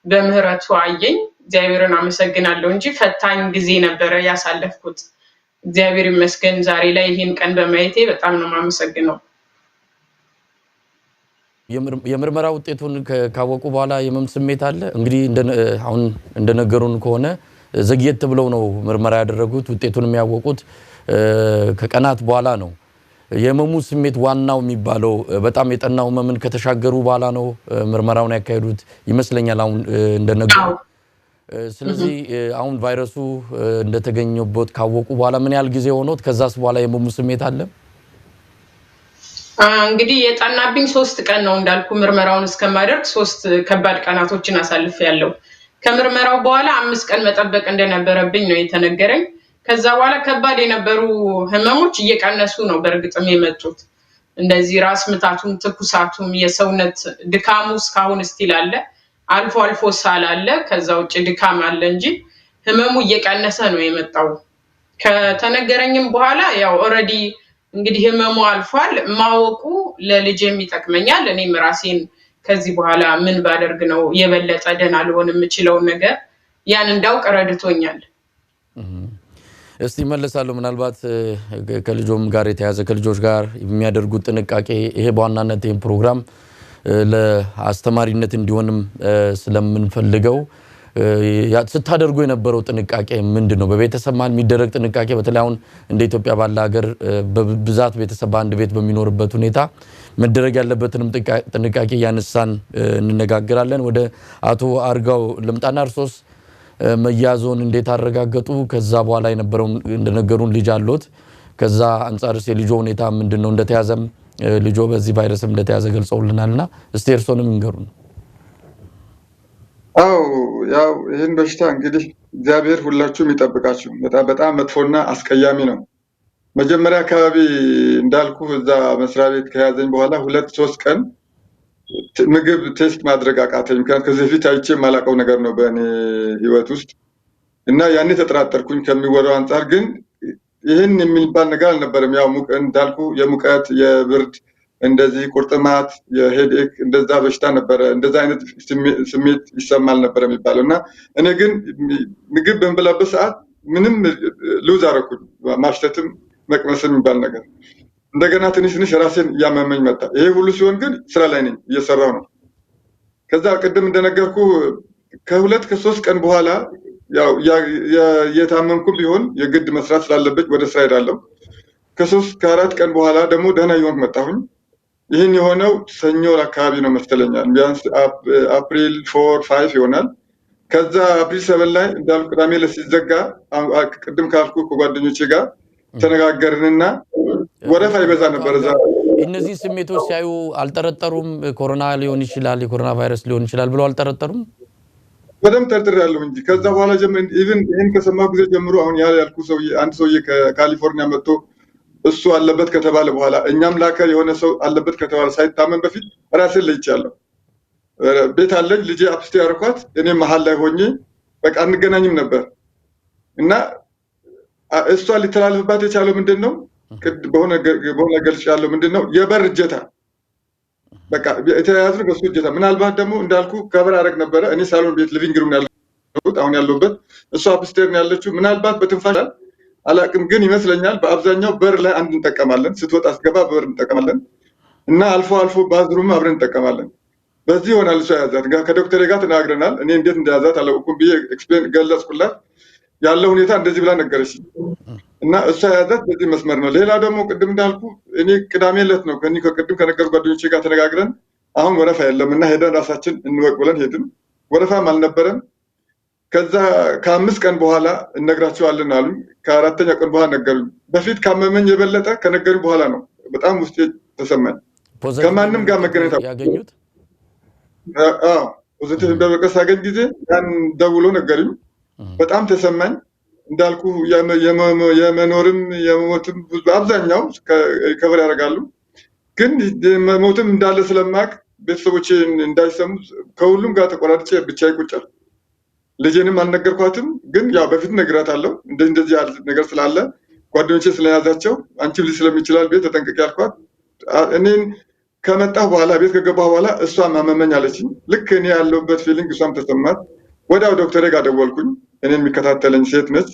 በምህረቱ አየኝ። እግዚአብሔርን አመሰግናለሁ እንጂ ፈታኝ ጊዜ ነበረ ያሳለፍኩት። እግዚአብሔር ይመስገን ዛሬ ላይ ይህን ቀን በማየቴ በጣም ነው የማመሰግነው። የምርመራ ውጤቱን ካወቁ በኋላ የህመም ስሜት አለ? እንግዲህ አሁን እንደነገሩን ከሆነ ዘግየት ብለው ነው ምርመራ ያደረጉት። ውጤቱን የሚያወቁት ከቀናት በኋላ ነው። የህመሙ ስሜት ዋናው የሚባለው በጣም የጠናው ህመምን ከተሻገሩ በኋላ ነው ምርመራውን ያካሄዱት ይመስለኛል አሁን እንደነገሩ ስለዚህ አሁን ቫይረሱ እንደተገኘበት ካወቁ በኋላ ምን ያህል ጊዜ ሆኖት ከዛስ በኋላ የህመሙ ስሜት አለ እንግዲህ የጠናብኝ 3 ቀን ነው እንዳልኩ ምርመራውን እስከማደርግ 3 ከባድ ቀናቶችን አሳልፍ ያለው ከምርመራው በኋላ 5 ቀን መጠበቅ እንደነበረብኝ ነው የተነገረኝ ከዛ በኋላ ከባድ የነበሩ ህመሞች እየቀነሱ ነው በርግጥም የመጡት እንደዚህ ራስ ምታቱም ትኩሳቱም የሰውነት ድካሙ እስካሁን ስቲል አለ አልፎ አልፎ ሳል አለ ከዛ ውጭ ድካም አለ እንጂ ህመሙ እየቀነሰ ነው የመጣው ከተነገረኝም በኋላ ያው ኦሬዲ እንግዲህ ህመሙ አልፏል ማወቁ ለልጄም ይጠቅመኛል እኔም ራሴን ከዚህ በኋላ ምን ባደርግ ነው የበለጠ ደና ልሆን የምችለው ነገር ያን እንዳውቅ ረድቶኛል እስቲ መለሳለሁ ምናልባት ከልጆም ጋር የተያዘ ከልጆች ጋር የሚያደርጉት ጥንቃቄ ይሄ በዋናነት ይሄን ፕሮግራም ለአስተማሪነት እንዲሆንም ስለምንፈልገው ስታደርጉ የነበረው ጥንቃቄ ምንድነው በቤተሰብ ማል የሚደረግ ጥንቃቄ በተለይ አሁን እንደ ኢትዮጵያ ባለ ሀገር በብዛት ቤተሰብ አንድ ቤት በሚኖርበት ሁኔታ መደረግ ያለበትንም ጥንቃቄ ያነሳን እንነጋገራለን ወደ አቶ አርጋው ልምጣና እርሶስ መያዞን እንዴት አረጋገጡ ከዛ በኋላ የነበረው እንደነገሩን ልጅ አሉት ከዛ አንፃርስ የልጆ ሁኔታ ምንድነው እንደተያዘም ልጆ በዚህ ቫይረስ እንደተያዘ ገልጸውልናልና እስቲ እርሶንም እንገሩን ያው ይሄን በሽታ እንግዲህ እግዚአብሔር ሁላችሁም ይጠብቃችሁ በጣም መጥፎና አስቀያሚ ነው መጀመሪያ አካባቢ እንዳልኩ እዛ መስሪያ ቤት ከያዘኝ በኋላ 2-3 ቀን ምግብ ቴስት ማድረግ አቃተኝ ምክንያቱም ከዚህ በፊት አይቼ ማላቀው ነገር ነው በእኔ ህይወት ውስጥ እና ያኔ ተጠራጠርኩኝ ከሚወራው አንፃር ግን ይሄን የሚባል ነገር አልነበረም ያው እንዳልኩ የሙቀት የብርድ እንደዚህ ቁርጥማት የሄዴክ እንደዛ በሽታ ነበር እንደዛ አይነት ስሜት ይሰማል ነበር የሚባለውና እኔ ግን ምግብ በእንበላበት ሰዓት ምንም ሉዝ አረኩኝ ማሽተትም መቅመስም የሚባል ነገር እንደገና ትንሽ ራሴን ያመመኝ መጣ ይሄ ሁሉ ሲሆን ግን ስራ ላይ ነኝ እየሰራው ነው ከዛ ቀደም እንደነገርኩ ከ2-3 ቀን በኋላ ያው የታመምኩ ቢሆን የግድ መስራት ስላለበት ወደ ስራ ሄዳለሁ ከ3-4 ቀን በኋላ ደግሞ ደህና ይሆን መጣሁኝ ይሄን የሆነው ሰኞ አካባቢ ነው መስተለኛል ቢያንስ አፕሪል 4-5 ይሆናል ከዛ አፕሪል 7 ላይ እንዳልኩ ቅዳሜ ለሲዘጋ ቅድም ካልኩ ከጓደኞቼ ጋር ተነጋገርንና ወረፋ ይበዛ ነበር እዛ እነዚህ ስሜቶች ሲያዩ አልጠረጠሩም ኮሮና ሊሆን ይችላል የኮሮና ቫይረስ ሊሆን ይችላል ብለው አልጠረጠሩም በደም ተርጥራለሁ እንጂ ከዛ በኋላ ጀምሮ ኢቭን ይሄን ከሰማሁ ጊዜ ጀምሮ አሁን ያልኩ ሰው አንድ ሰው ከካሊፎርኒያ መጥቶ እሱ አለበት ከተባለ በኋላ እኛም ላከ የሆነ ሰው አለበት ከተባለ ሳይታመን በፊት ራሴን ለይቻለሁ ቤት አለኝ ልጄ አፕስቴ ያርኳት እኔ መሃል ላይ ሆኜ በቃ እንገናኝም ነበር እና እሷ ሊተላለፍባት የቻለው ምንድነው በሆነ ገልጽ ያለው ምንድነው የበር እጀታ በቃ የተያያዝነው በሱ እጀታ ምናልባት ደግሞ እንዳልኩ ከበር አረግ ነበር እኔ ሳሎን ቤት ሊቪንግ ሩም ያለሁት አሁን ያለሁበት እሷ አፕስቴር ነው ያለችው ምናልባት በትንፋሽ አላቅም ግን ይመስለኛል በአብዛኛው በር ላይ አንድ እንጠቀማለን ስትወጣ አስገባ በር እንጠቀማለን እና አልፎ ባዝሩም አብረን እንጠቀማለን በዚህ ሆናል እሷ ያዛት ከዶክተር ጋር ተናግረናል እኔ እንዴት እንደያዛት አላውቅም ብዬ ኤክስፕሌን ገለጽኩላት ያለው ሁኔታ እንደዚህ ብላ ነገረች እና እሷ ያዛት በዚህ መስመር ነው ሌላ ደግሞ ቅድም እንዳልኩ እኔ ቅዳሜ ዕለት ነው ከቅድም ከነገሩ ጓደኞቼ ጋር ተነጋግረን አሁን ወረፋ የለምና ሄደን ራሳችን እንወቅ ብለን ሄድን ወረፋም አልነበረም ከዛ ከ5 ቀን በኋላ እነግራቸዋለን አሉ ከ4ኛ ቀን በኋላ ነገሩኝ በፊት ካመመኝ የበለጠ ከነገሩ በኋላ ነው በጣም ውስጤ ተሰማኝ ከማንም ጋር መገናኘት ያገኙት ፖዚቲቭ እንደበቀስ አገኝ ጊዜ ያን ደውሎ ነገሩኝ በጣም ተሰማኝ እንዳልኩ የመኖርም የሞትም አብዛኛው ከቨር ያደርጋሉ ግን ሞትም እንዳለ ስለማቅ ቤተሰቦቼ እንዳይሰሙ ከሁሉም ጋር ተቆራርጬ ብቻ ይቁጫል ልጄንም አልነገርኳትም ግን ያው በፊት ነግራታለሁ እንደዚህ ያለ ነገር ስላለ ጓደኞቼ ስለያዛቸው አንቺ ልጅ ስለሚችላል ቤት ተጠንቀቂ ያልኳት እኔን ከመጣሁ በኋላ ቤት ከገባሁ በኋላ እሷ ማመመኝ አለችኝ ልክ እኔ ያለሁበት ፊሊንግ እሷም ተሰማት ወዲያው ዶክተር ጋር ደወልኩኝ እኔን የሚከታተለኝ ሴት ነች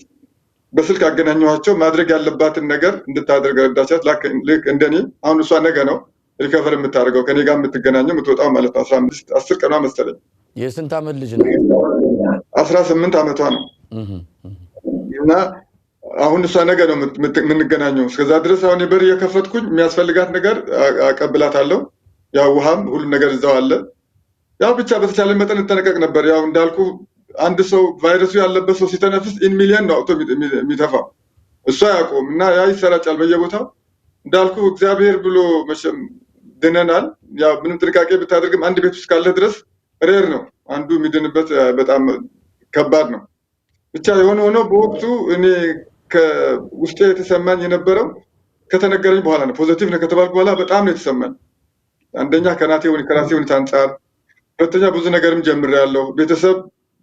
በስልክ አገናኘኋቸው ማድረግ ያለባትን ነገር እንድታደርግ ረዳቻት ልክ እንደኔ አሁን እሷ ነገ ነው ሪከቨር የምታደርገው ከኔ ጋር የምትገናኘው የምትወጣው ማለት 10 ቀኗ መሰለኝ የስንት ዓመት ልጅ ነው 18 ዓመቷ ነው እና አሁን እሷ ነገ ነው የምንገናኘው። እስከዛ ድረስ አሁን የበር እየከፈትኩኝ የሚያስፈልጋት ነገር አቀብላታለሁ። ያው ውሃም ሁሉም ነገር እዛው አለ። ያው ብቻ በተቻለ መጠን እንጠነቀቅ ነበር። ያው እንዳልኩ አንድ ሰው ቫይረሱ ያለበት ሰው ሲተነፍስ ኢን ሚሊየን ነው አውቶ የሚተፋው። እሷ ያቆም እና ያ ይሰራጫል በየቦታው። እንዳልኩ እግዚአብሔር ብሎ መቼም ድነናል። ያው ምንም ጥንቃቄ ብታደርግም አንድ ቤት ውስጥ ካለ ድረስ ሬር ነው አንዱ የሚድንበት፣ በጣም ከባድ ነው። ብቻ የሆነ ሆኖ በወቅቱ እኔ ከውስጤ የተሰማኝ የነበረው ከተነገረኝ በኋላ ነው። ፖዚቲቭ ነው ከተባልኩ በኋላ በጣም ነው የተሰማኝ። አንደኛ ከራሴ ሁኔታ አንጻር፣ ሁለተኛ ብዙ ነገርም ጀምሬያለሁ። ቤተሰብ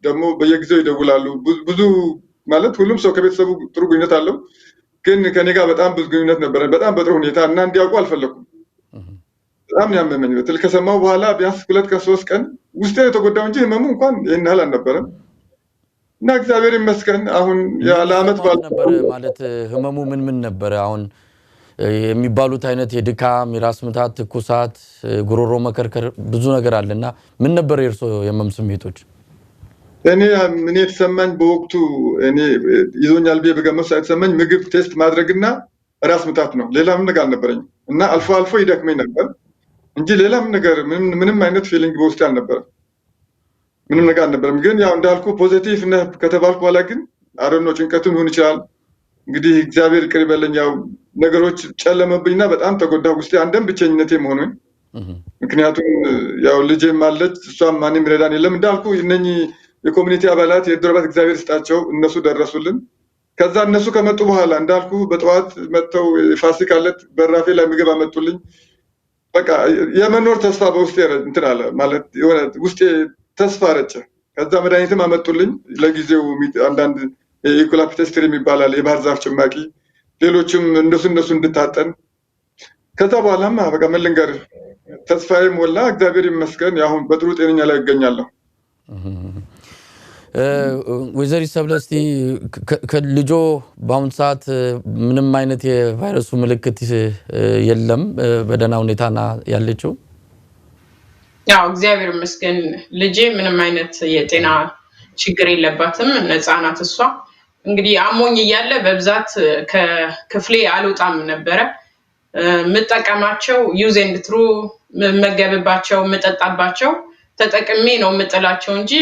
ደግሞ በየጊዜው ይደውላሉ። ብዙ ማለት ሁሉም ሰው ከቤተሰቡ ጥሩ ግንኙነት አለው፣ ግን ከኔ ጋር በጣም ብዙ ግንኙነት ነበረ፣ በጣም በጥሩ ሁኔታ እና እንዲያውቁ አልፈለኩም። በጣም ያመመኝ በትል ከሰማው በኋላ ቢያንስ 2 ቀን 3 ቀን ውስጤ የተጎዳው እንጂ ህመሙ እንኳን ይሄን ያህል አልነበረም። እና እግዚአብሔር ይመስገን አሁን ያለ አመት ነበር ማለት ህመሙ ምን ነበር? አሁን የሚባሉት አይነት የድካም፣ የራስ ምታት፣ ትኩሳት፣ ጉሮሮ መከርከር ብዙ ነገር አለና ምን ነበር የእርሶ የህመም ስሜቶች? እኔ የተሰማኝ በወቅቱ እኔ ይዞኛል ብዬ በገመት ሳይተሰማኝ ምግብ ቴስት ማድረግና ራስ ምታት ነው። ሌላ ምን ነገር አልነበረኝም። እና አልፎ አልፎ ይደክመኝ ነበር እንጂ ሌላ ምንም አይነት ፊሊንግ በውስጤ አልነበረም። ምንም ነገር አልነበረም። ግን ያው እንዳልኩ ፖዚቲቭ ነህ ከተባልኩ በኋላ ግን አረኖ ጭንቀቱም ሊሆን ይችላል እንግዲህ እግዚአብሔር ይቅር ይበለኝ። ያው ነገሮች ጨለመብኝና በጣም ተጎዳሁ። ውስጤ አንድም ብቸኝነቴ መሆኑን፣ ምክንያቱም ያው ልጄም አለች፣ እሷም ማንም ይረዳን የለም። እንዳልኩ እነኚህ የኮሚኒቲ አባላት የድረባት እግዚአብሔር ስጣቸው እነሱ ደረሱልን። ከዛ እነሱ ከመጡ በኋላ እንዳልኩ በጠዋት መጥተው ፋሲካ ዕለት በራፌ ላይ ምግብ አመጡልኝ። በቃ የመኖር ተስፋ በውስጤ እንትን አለ ማለት የሆነ ውስጤ ተስፋ ረጨ። ከዛ መድኃኒትም አመጡልኝ ለጊዜው አንዳንድ የኢኮላፕተስትሪ የሚባላል የባህር ዛፍ ጭማቂ፣ ሌሎችም እነሱ እንድታጠን። ከዛ በኋላማ በቃ ምን ልንገርህ ተስፋዬ ሞላ። እግዚአብሔር ይመስገን አሁን በጥሩ ጤነኛ ላይ እገኛለሁ። ወይዘሪት ሰብለ እስቲ ከልጆ በአሁን ሰዓት ምንም አይነት የቫይረሱ ምልክት የለም፣ በደህና ሁኔታ ያለችው? ያው እግዚአብሔር ይመስገን ልጄ ምንም አይነት የጤና ችግር የለባትም፣ ነፃ ናት። እሷ እንግዲህ አሞኝ እያለ በብዛት ከክፍሌ አልወጣም ነበረ። ምጠቀማቸው ዩዝ ኤንድ ትሩ መገብባቸው መጠጣባቸው ተጠቅሜ ነው ምጥላቸው እንጂ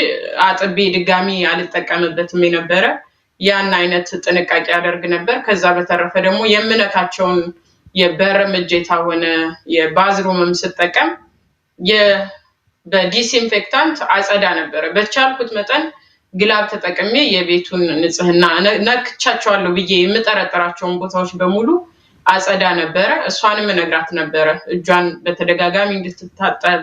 አጥቤ ድጋሚ አልጠቀምበትም የነበረ። ያን አይነት ጥንቃቄ አደርግ ነበር። ከዛ በተረፈ ደግሞ የምነካቸውን የበር እጀታ ሆነ የባዝሩምም ስጠቀም በዲስኢንፌክታንት አጸዳ ነበር። በቻልኩት መጠን ግላብ ተጠቅሜ የቤቱን ንጽህና ነክቻቸዋለሁ ብዬ የምጠረጥራቸውን ቦታዎች በሙሉ አጸዳ ነበር። እሷንም እነግራት ነበር እጇን በተደጋጋሚ እንድትታጠብ፣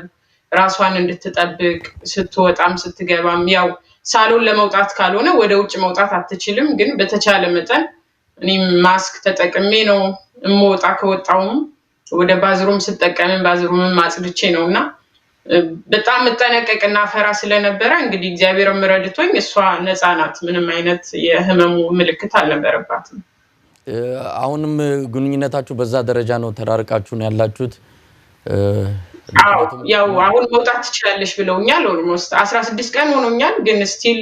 ራሷን እንድትጠብቅ፣ ስትወጣም ስትገባም። ያው ሳሎን ለመውጣት ካልሆነ ወደ ውጭ መውጣት አትችልም፣ ግን በተቻለ መጠን እኔም ማስክ ተጠቅሜ ነው እምወጣ። ከወጣውም ወደ ባዝሩም ስጠቀምም ባዝሩምም አጽድቼ ነውና በጣም መጠነቀቅና ፈራ ስለነበረ እንግዲህ እግዚአብሔር ረድቶኝ እሷ ነፃ ናት። ምንም አይነት የህመሙ ምልክት አልነበረባትም። አሁንም ግንኙነታችሁ በዛ ደረጃ ነው? ተራርቃችሁ ነው ያላችሁት? ያው አሁን መውጣት ትችላለሽ ብለውኛል። ኦልሞስት 16 ቀን ሆኖኛል። ግን ስቲል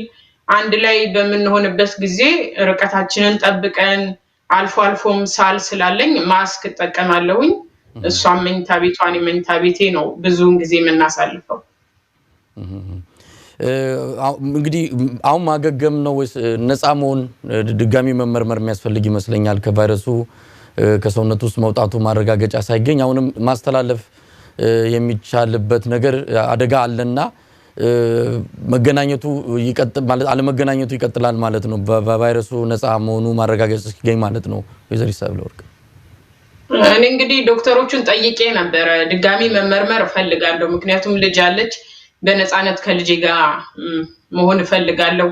አንድ ላይ በምንሆንበት ጊዜ ርቀታችንን ጠብቀን አልፎ አልፎም ሳል ስላለኝ ማስክ እጠቀማለሁኝ። እሷም መኝታ ቤቷን መኝታ ቤቴ ነው ብዙውን ጊዜ የምናሳልፈው። እንግዲህ አሁን ማገገም ነው ወይስ ነፃ መሆን ድጋሚ መመርመር የሚያስፈልግ ይመስለኛል? ከቫይረሱ ከሰውነት ውስጥ መውጣቱ ማረጋገጫ ሳይገኝ አሁንም ማስተላለፍ የሚቻልበት ነገር አደጋ አለና መገናኘቱ ይቀጥል ማለት አለመገናኘቱ ይቀጥላል ማለት ነው። በቫይረሱ ነፃ መሆኑ ማረጋገጫ ሲገኝ ማለት ነው። ወይዘሪት ሰብለወርቅ እኔ እንግዲህ ዶክተሮቹን ጠይቄ ነበር ድጋሚ መመርመር እፈልጋለሁ። ምክንያቱም ልጅ አለች፣ በነፃነት ከልጄ ጋር መሆን እፈልጋለሁ።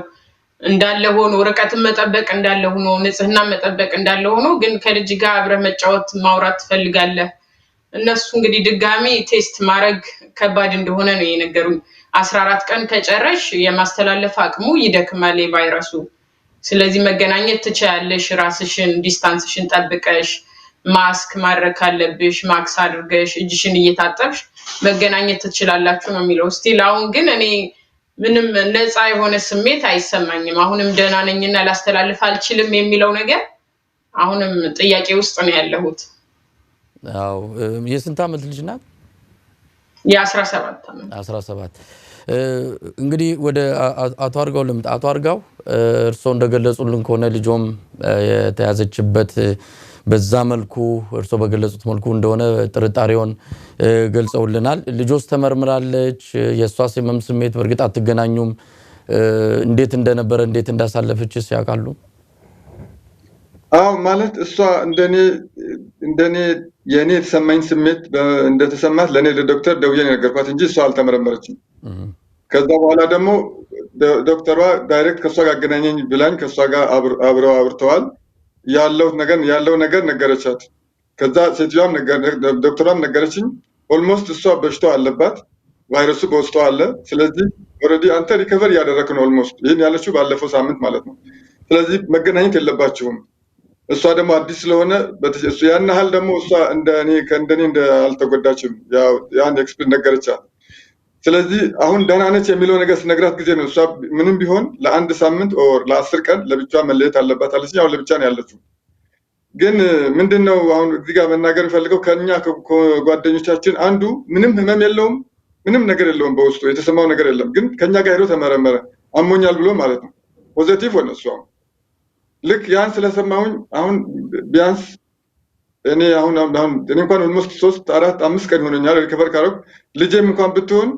እንዳለ ሆኖ ርቀትን መጠበቅ እንዳለ ሆኖ ንጽህና መጠበቅ እንዳለ ሆኖ ግን ከልጅ ጋር አብረህ መጫወት ማውራት ትፈልጋለህ። እነሱ እንግዲህ ድጋሚ ቴስት ማድረግ ከባድ እንደሆነ ነው የነገሩኝ። 14 ቀን ከጨረሽ የማስተላለፍ አቅሙ ይደክማል የቫይረሱ። ስለዚህ መገናኘት ትችያለሽ፣ ራስሽን ዲስታንስሽን ጠብቀሽ ማስክ ማድረግ ካለብሽ ማክስ አድርገሽ እጅሽን እየታጠብሽ መገናኘት ትችላላችሁ ነው የሚለው። ስቲል አሁን ግን እኔ ምንም ነፃ የሆነ ስሜት አይሰማኝም። አሁንም ደህና ነኝና ላስተላልፍ አልችልም የሚለው ነገር አሁንም ጥያቄ ውስጥ ነው ያለሁት። አዎ የስንት ዓመት ልጅ ናት? የ17 ዓመት። 17 እንግዲህ ወደ አቶ አርጋው ልምጣ። አቶ አርጋው እርስዎ እንደገለጹልን ከሆነ ልጆም የተያዘችበት በዛ መልኩ እርስዎ በገለጹት መልኩ እንደሆነ ጥርጣሬውን ገልጸውልናል። ልጆስ ተመርምራለች? የሷስ የህመም ስሜት በእርግጥ አትገናኙም? እንዴት እንደነበረ እንዴት እንዳሳለፈችስ ያውቃሉ? አዎ ማለት እሷ እንደኔ የኔ የተሰማኝ ስሜት እንደተሰማት ለኔ ለዶክተር ደውዬ ነገርኳት እንጂ እሷ አልተመረመረችም። ከዛ በኋላ ደግሞ ዶክተሯ ዳይሬክት ከሷ ጋር አገናኘኝ ብላኝ ከሷ ጋር አብረው አውርተዋል። ያለው ነገር ነገረቻት። ከዛ ሴትዮዋም ዶክተሯም ነገረችኝ። ኦልሞስት እሷ በሽታው አለባት፣ ቫይረሱ በውስጧ አለ። ስለዚህ ኦልሬዲ አንተ ሪከቨር እያደረክ ነው ኦልሞስት። ይህን ያለችው ባለፈው ሳምንት ማለት ነው። ስለዚህ መገናኘት የለባችሁም። እሷ ደግሞ አዲስ ስለሆነ ያን ያህል ደግሞ እሷ ከእንደኔ አልተጎዳችም። ያን ኤክስፕሌን ነገረቻት። ስለዚህ አሁን ደህና ነች የሚለው ነገር ስነግራት ጊዜ ነው እሷ ምንም ቢሆን ለአንድ ሳምንት ኦር ለ10 ቀን ለብቻ መለየት አለባት አለችኝ። አሁን ለብቻ ነው ያለችው። ግን ምንድነው አሁን እዚህ ጋር መናገር ፈልገው ከኛ ጓደኞቻችን አንዱ ምንም ህመም የለውም፣ ምንም ነገር የለውም፣ በውስጡ የተሰማው ነገር የለም። ግን ከኛ ጋር ሄዶ ተመረመረ አሞኛል ብሎ ማለት ነው። ፖዚቲቭ ሆነ እሱ። ልክ ያን ስለሰማሁኝ አሁን ቢያንስ እኔ እንኳን ኦልሞስት 3 4 5 ቀን ሆነኛል ሪከቨር ካረኩ። ልጄም እንኳን ብትሆን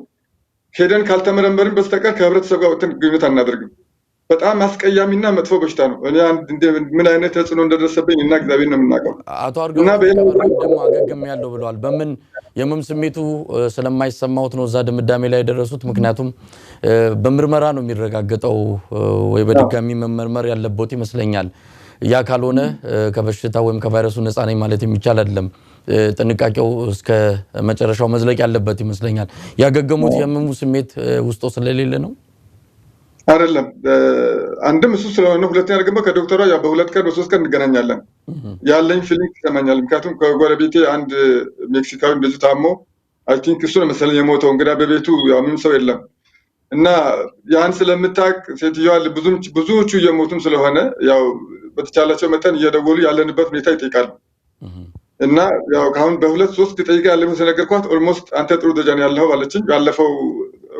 ሄደን ካልተመረመርን በስተቀር ከህብረተሰቡ ጋር ግንኙነት አናደርግም። በጣም አስቀያሚና መጥፎ በሽታ ነው። እኔ ምን አይነት ተጽዕኖ እንደደረሰብኝ እና እግዚአብሔር ነው የምናውቀው። አቶ አርጋው ደግሞ አገግም ያለው ብለዋል። በምን የህመም ስሜቱ ስለማይሰማውት ነው እዛ ድምዳሜ ላይ የደረሱት? ምክንያቱም በምርመራ ነው የሚረጋገጠው፣ ወይ በድጋሚ መመርመር ያለበት ይመስለኛል። ያ ካልሆነ ከበሽታ ወይም ከቫይረሱ ነፃ ነኝ ማለት የሚቻል አይደለም። ጥንቃቄው እስከ መጨረሻው መዝለቅ ያለበት ይመስለኛል። ያገገሙት የህመሙ ስሜት ውስጦ ስለሌለ ነው አይደለም። አንድም እሱ ስለሆነ፣ ሁለተኛ ደግሞ ከዶክተሯ በ2 ቀን በ3 ቀን እንገናኛለን። ያለኝ ፊሊንግ ይሰማኛል። ምክንያቱም ከጎረቤቴ አንድ ሜክሲካዊ እንደዚህ ታሞ አይ ቲንክ እሱ ነው መሰለኝ የሞተው። እንግዲህ በቤቱ ምንም ሰው የለም እና ያን ስለምታውቅ ሴትዮዋ ብዙዎቹ እየሞቱም ስለሆነ ያው በተቻላቸው መጠን እየደወሉ ያለንበት ሁኔታ ይጠይቃሉ። እና ያው ካሁን በ2-3 ተጠይቃ ያለኝ ስለነገርኳት ኦልሞስት አንተ ጥሩ ደረጃ ነው ያለው አለችኝ። ያለፈው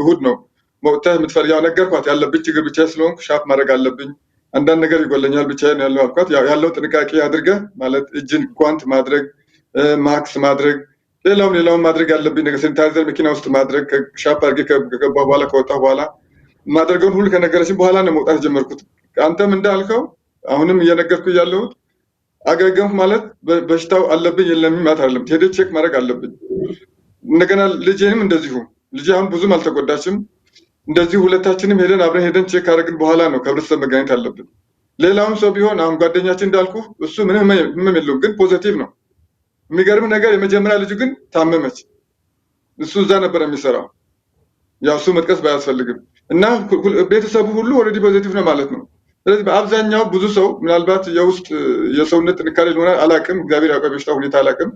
እሁድ ነው መውጣት የምትፈልጋው ነገርኳት። ያለብኝ ችግር ብቻ ስለሆንኩ ሻፕ ማድረግ አለብኝ፣ አንዳንድ ነገር ይጎለኛል ብቻዬን ያለው አልኳት። ያለው ጥንቃቄ አድርገህ ማለት እጅን ጓንት ማድረግ፣ ማክስ ማድረግ፣ ሌላውን ማድረግ ያለብኝ ነገር ሴኒታይዘር መኪና ውስጥ ማድረግ፣ ሻፕ አድርጌ ከገባሁ በኋላ ከወጣሁ በኋላ ማድረገውን ሁሉ ከነገረችኝ በኋላ ነው መውጣት የጀመርኩት። አንተም እንዳልከው አሁንም እየነገርኩ ያለሁት አገገምኩ ማለት በሽታው አለብኝ የለም ማለት አይደለም። ሄደህ ቼክ ማድረግ አለብኝ። እንደገና ልጄንም እንደዚሁ። ልጄ አሁን ብዙም አልተጎዳችም። እንደዚሁ ሁለታችንም አብረን ቼክ ካደረግን በኋላ ነው ከህብረተሰብ መገናኘት አለብን። ሌላውም ሰው ቢሆን አሁን ጓደኛችን እንዳልኩ እሱ ምንም ህመም የለውም፣ ግን ፖዚቲቭ ነው። የሚገርም ነገር የመጀመሪያ ልጁ ግን ታመመች። እሱ እዛ ነበር የሚሰራው፣ ያው እሱ መጥቀስ ባያስፈልግም እና ቤተሰቡ ሁሉ ኦልሬዲ ፖዚቲቭ ነው ማለት ነው። ስለዚህ በአብዛኛው ብዙ ሰው ምናልባት የውስጥ የሰውነት ጥንካሬ ሊሆን አላውቅም፣ እግዚአብሔር ያውቃል በሽታው ሁኔታ አላውቅም።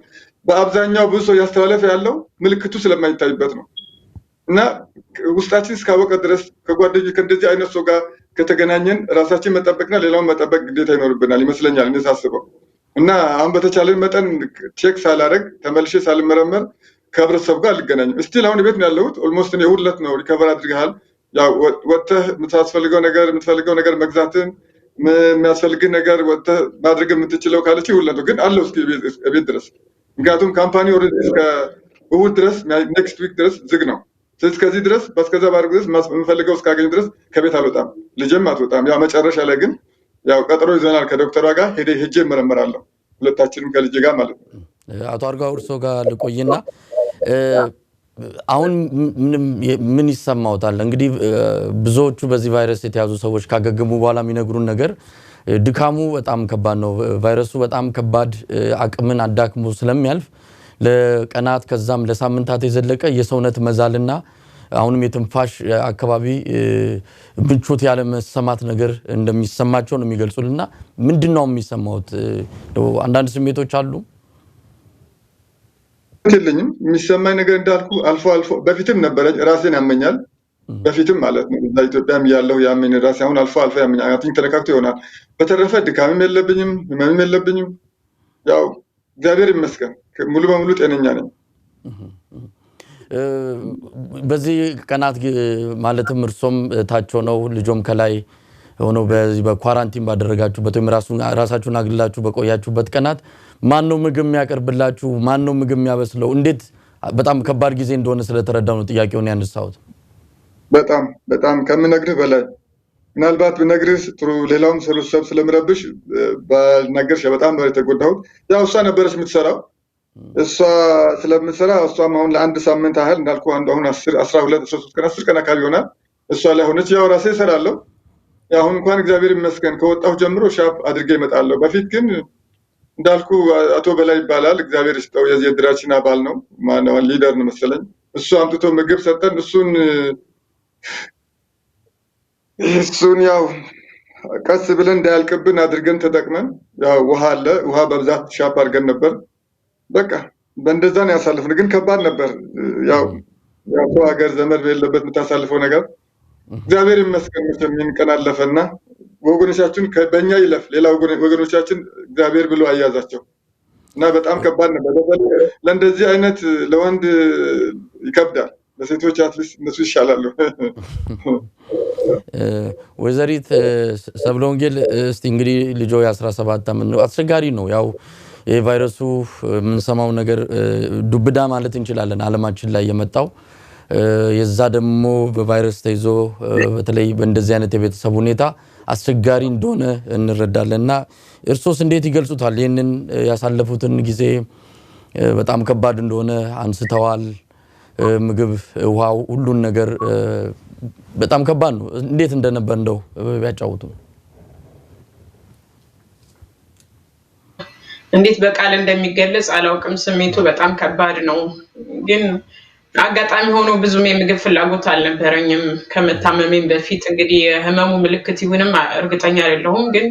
በአብዛኛው ብዙ ሰው ያስተላለፈ ያለው ምልክቱ ስለማይታይበት ነው። እና ውስጣችን እስካወቀ ድረስ ከእንደዚህ አይነት ሰው ጋር ከተገናኘን ራሳችን መጠበቅና ሌላውን መጠበቅ ግዴታ ይኖርብናል ይመስለኛል እኔ ሳስበው። እና አሁን በተቻለን መጠን ቼክ ሳላደርግ ተመልሼ ሳልመረመር ከህብረተሰቡ ጋር አልገናኝም። እስቲል አሁን ቤት ነው ያለሁት። ኦልሞስት እኔ ሁለት ነው ሪከቨር አድርገሃል። ያው ወጥተህ የምትፈልገው ነገር መግዛትን የሚያስፈልግህ ነገር ወጥተህ ማድረግ የምትችለው ካለች ሁለት ነው። ግን አለው እስኪ ቤት ድረስ፣ ምክንያቱም ካምፓኒ ኦልሬዲ እስከ እሑድ ድረስ ኔክስት ዊክ ድረስ ዝግ ነው። ስለዚህ ከዚህ ድረስ በስከዛ ባርግ ድረስ የምፈልገው እስካገኝ ድረስ ከቤት አልወጣም፣ ልጅም አትወጣም። ያው መጨረሻ ላይ ግን ያው ቀጠሮ ይዘናል ከዶክተሯ ጋር ሄጄ እመረመራለሁ፣ ሁለታችንም ከልጅ ጋር ማለት ነው። አቶ አርጋው እርሶ ጋር ልቆይና አሁን ምን ይሰማውታል? እንግዲህ ብዙዎቹ በዚህ ቫይረስ የተያዙ ሰዎች ካገገሙ በኋላ የሚነግሩን ነገር ድካሙ በጣም ከባድ ነው። ቫይረሱ በጣም ከባድ አቅምን አዳክሞ ስለሚያልፍ ለቀናት ከዛም ለሳምንታት የዘለቀ የሰውነት መዛልና አሁንም የትንፋሽ አካባቢ ምቾት ያለ መሰማት ነገር እንደሚሰማቸው ነው የሚገልጹልና ምንድነው የሚሰማውት? አንዳንድ ስሜቶች አሉ። የለኝም የሚሰማኝ ነገር እንዳልኩ አልፎ በፊትም ነበረኝ። ራሴን ያመኛል፣ በፊትም ማለት ነው እዛ ኢትዮጵያም ያለው ያመኝ ራሴ አሁን አልፎ ያመኝ አጥኝ ተነካክቶ ይሆናል። በተረፈ ድካምም የለብኝም ህመምም የለብኝም። ያው እግዚአብሔር ይመስገን ሙሉ በሙሉ ጤነኛ ነኝ። በዚህ ቀናት ማለትም እርሶም ታች ሆነው ልጆም ከላይ ሆኖ በኳራንቲን ባደረጋችሁበት ወይም ራሳችሁን አግልላችሁ በቆያችሁበት ቀናት ማን ነው ምግብ የሚያቀርብላችሁ? ማን ነው ምግብ የሚያበስለው? እንዴት በጣም ከባድ ጊዜ እንደሆነ ስለተረዳው ነው ጥያቄውን ያነሳሁት። በጣም ከምነግርህ በላይ ምናልባት ብነግርህ ጥሩ ሌላውም ሰብ ስለምረብሽ በነገርሽ በጣም የተጎዳሁት ያው እሷ ነበረች የምትሰራው እሷ ስለምትሰራ እሷም አሁን ለአንድ ሳምንት ያህል እንዳልኩ አሁን 12 13 ቀን 10 ቀን አካባቢ ይሆናል እሷ ላይ ሆነች። ያው ራሴ እሰራለሁ። አሁን እንኳን እግዚአብሔር ይመስገን ከወጣሁ ጀምሮ ሻፕ አድርጌ እመጣለሁ። በፊት ግን እንዳልኩ አቶ በላይ ይባላል እግዚአብሔር ይስጠው የድራችን አባል ነው ማነው ሊደር ነው መሰለኝ። እሱ አምጥቶ ምግብ ሰጠን። እሱን ያው ቀስ ብለን እንዳያልቅብን አድርገን ተጠቅመን ያው ውሃ አለ ውሃ በብዛት ሻፕ አድርገን ነበር። በቃ በእንደዛ ነው ያሳልፍነው። ግን ከባድ ነበር። ያው ሰው ሀገር ዘመድ በሌለበት የምታሳልፈው ነገር እግዚአብሔር ይመስገን ምን ቀን አለፈና ወገኖቻችን በእኛ ይለፍ ሌላ ወገኖቻችን እግዚአብሔር ብሎ አያዛቸው እና በጣም ከባድ ነበር። ለእንደዚህ አይነት ለወንድ ይከብዳል። ለሴቶች አትሊስት እነሱ ይሻላሉ። ወይዘሪት ሰብለ ወንጌል እስቲ እንግዲህ ልጆ የ17 ዓመት ነው። አስቸጋሪ ነው ያው የቫይረሱ የምንሰማው ነገር ዱብዳ ማለት እንችላለን ዓለማችን ላይ የመጣው የዛ ደግሞ በቫይረስ ተይዞ በተለይ በእንደዚህ አይነት የቤተሰብ ሁኔታ አስቸጋሪ እንደሆነ እንረዳለንና እርሶስ እንዴት ይገልጹታል? ይሄንን ያሳለፉትን ጊዜ በጣም ከባድ እንደሆነ አንስተዋል። ምግብ ውሃው ሁሉን ነገር በጣም ከባድ ነው። እንዴት እንደነበር እንደው ቢያጫውቱ። እንዴት በቃል እንደሚገለጽ አላውቅም። ስሜቱ በጣም ከባድ ነው። ግን አጋጣሚ ሆኖ ብዙም የምግብ ፍላጎት አልነበረኝም ከመታመሜም በፊት። እንግዲህ የህመሙ ምልክት ይሁንም እርግጠኛ አይደለሁም። ግን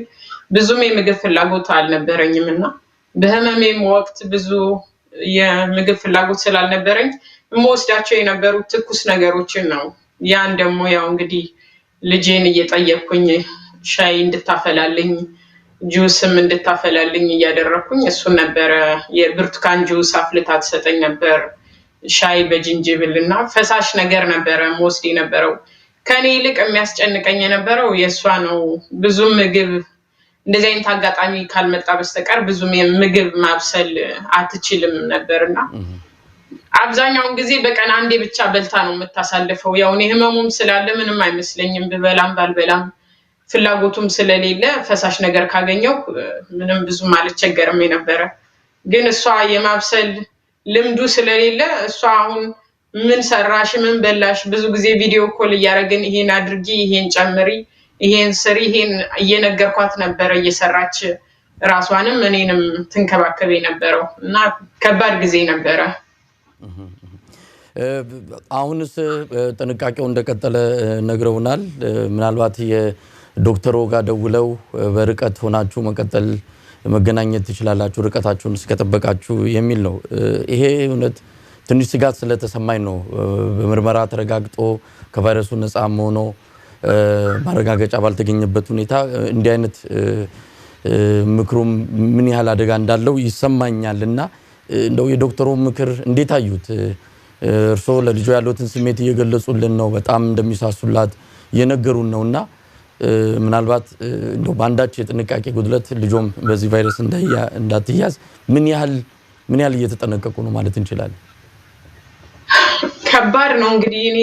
ብዙም የምግብ ፍላጎት አልነበረኝምና በህመሜም ወቅት ብዙ የምግብ ፍላጎት ስላልነበረኝ የምወስዳቸው የነበሩት ትኩስ ነገሮችን ነው። ያን ደግሞ ያው እንግዲህ ልጄን እየጠየቅኩኝ ሻይ እንድታፈላልኝ ጁስም እንድታፈላልኝ እያደረኩኝ እሱን ነበረ። የብርቱካን ጁስ አፍልታ ትሰጠኝ ነበር። ሻይ በጅንጅብልና ፈሳሽ ነገር ነበረ ሞስሊ ነበረው። ከኔ ይልቅ የሚያስጨንቀኝ የነበረው የሷ ነው። ብዙም ምግብ እንደዚህ አይነት አጋጣሚ ካልመጣ በስተቀር ብዙም ምግብ ማብሰል አትችልም ነበርና አብዛኛውን ጊዜ በቀን አንዴ ብቻ በልታ ነው የምታሳልፈው። ያው እኔ ህመሙም ስላለ ምንም አይመስለኝም ብበላም ባልበላም ፍላጎቱም ስለሌለ ፈሳሽ ነገር ካገኘው ምንም ብዙም አልቸገርም የነበረ። ግን እሷ የማብሰል ልምዱ ስለሌለ እሷ አሁን ምን ሰራሽ ምን በላሽ ብዙ ጊዜ ቪዲዮ ኮል እያደረግን ይሄን አድርጊ ይሄን ጨምሪ ይሄን ስሪ ይሄን እየነገርኳት ነበረ እየሰራች ራሷንም እኔንም ትንከባከብ የነበረው እና ከባድ ጊዜ ነበረ። አሁንስ ጥንቃቄው እንደቀጠለ ነግረውናል። ምናልባት የዶክተሩ ጋር ደውለው በርቀት ሆናችሁ መቀጠል መገናኘት ትችላላችሁ ርቀታችሁን እስከተጠበቃችሁ የሚል ነው። ይሄ እውነት ትንሽ ስጋት ስለተሰማኝ ነው። በምርመራ ተረጋግጦ ከቫይረሱ ነፃ ሆኖ ማረጋገጫ ባልተገኘበት ሁኔታ እንዲህ አይነት ምክሩም ምን ያህል አደጋ እንዳለው ይሰማኛልና እንደው የዶክተሩ ምክር እንዴት አዩት? እርሶ ለልጆ ያሉትን ስሜት እየገለጹልን ነው። በጣም እንደሚሳሱላት እየነገሩን ነውና ምናልባት እንደው ባንዳች የጥንቃቄ ጉድለት ልጆም በዚህ ቫይረስ እንዳትያዝ ምን ያህል እየተጠነቀቁ ነው ማለት እንችላለን? ከባድ ነው እንግዲህ እኔ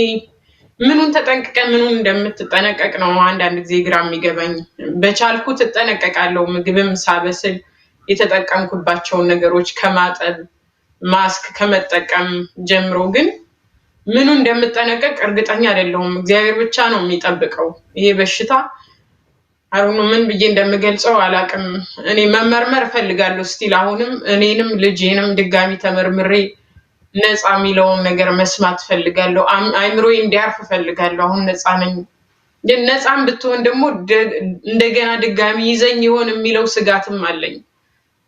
ምኑን ተጠንቅቀ ምኑን እንደምትጠነቀቅ ነው አንዳንድ ጊዜ ግራ የሚገባኝ። በቻልኩት እጠነቀቃለሁ። ምግብም ሳበስል የተጠቀምኩባቸውን ነገሮች ከማጠብ ማስክ ከመጠቀም ጀምሮ ግን ምኑ እንደምትጠነቀቅ እርግጠኛ አይደለሁም። እግዚአብሔር ብቻ ነው የሚጠብቀው። ይሄ በሽታ አሁን ምን ብዬ እንደምገልጸው አላቅም። እኔ መመርመር ፈልጋለሁ ስቲል አሁንም እኔንም ልጄንም ድጋሚ ተመርምሬ ነፃ የሚለውን ነገር መስማት ፈልጋለሁ። አይምሮዬ እንዲያርፍ ፈልጋለሁ። አሁን ነፃ ነኝ። ግን ነፃም ብትሆን ደግሞ እንደገና ድጋሚ ይዘኝ ይሆን የሚለው ስጋትም አለኝ።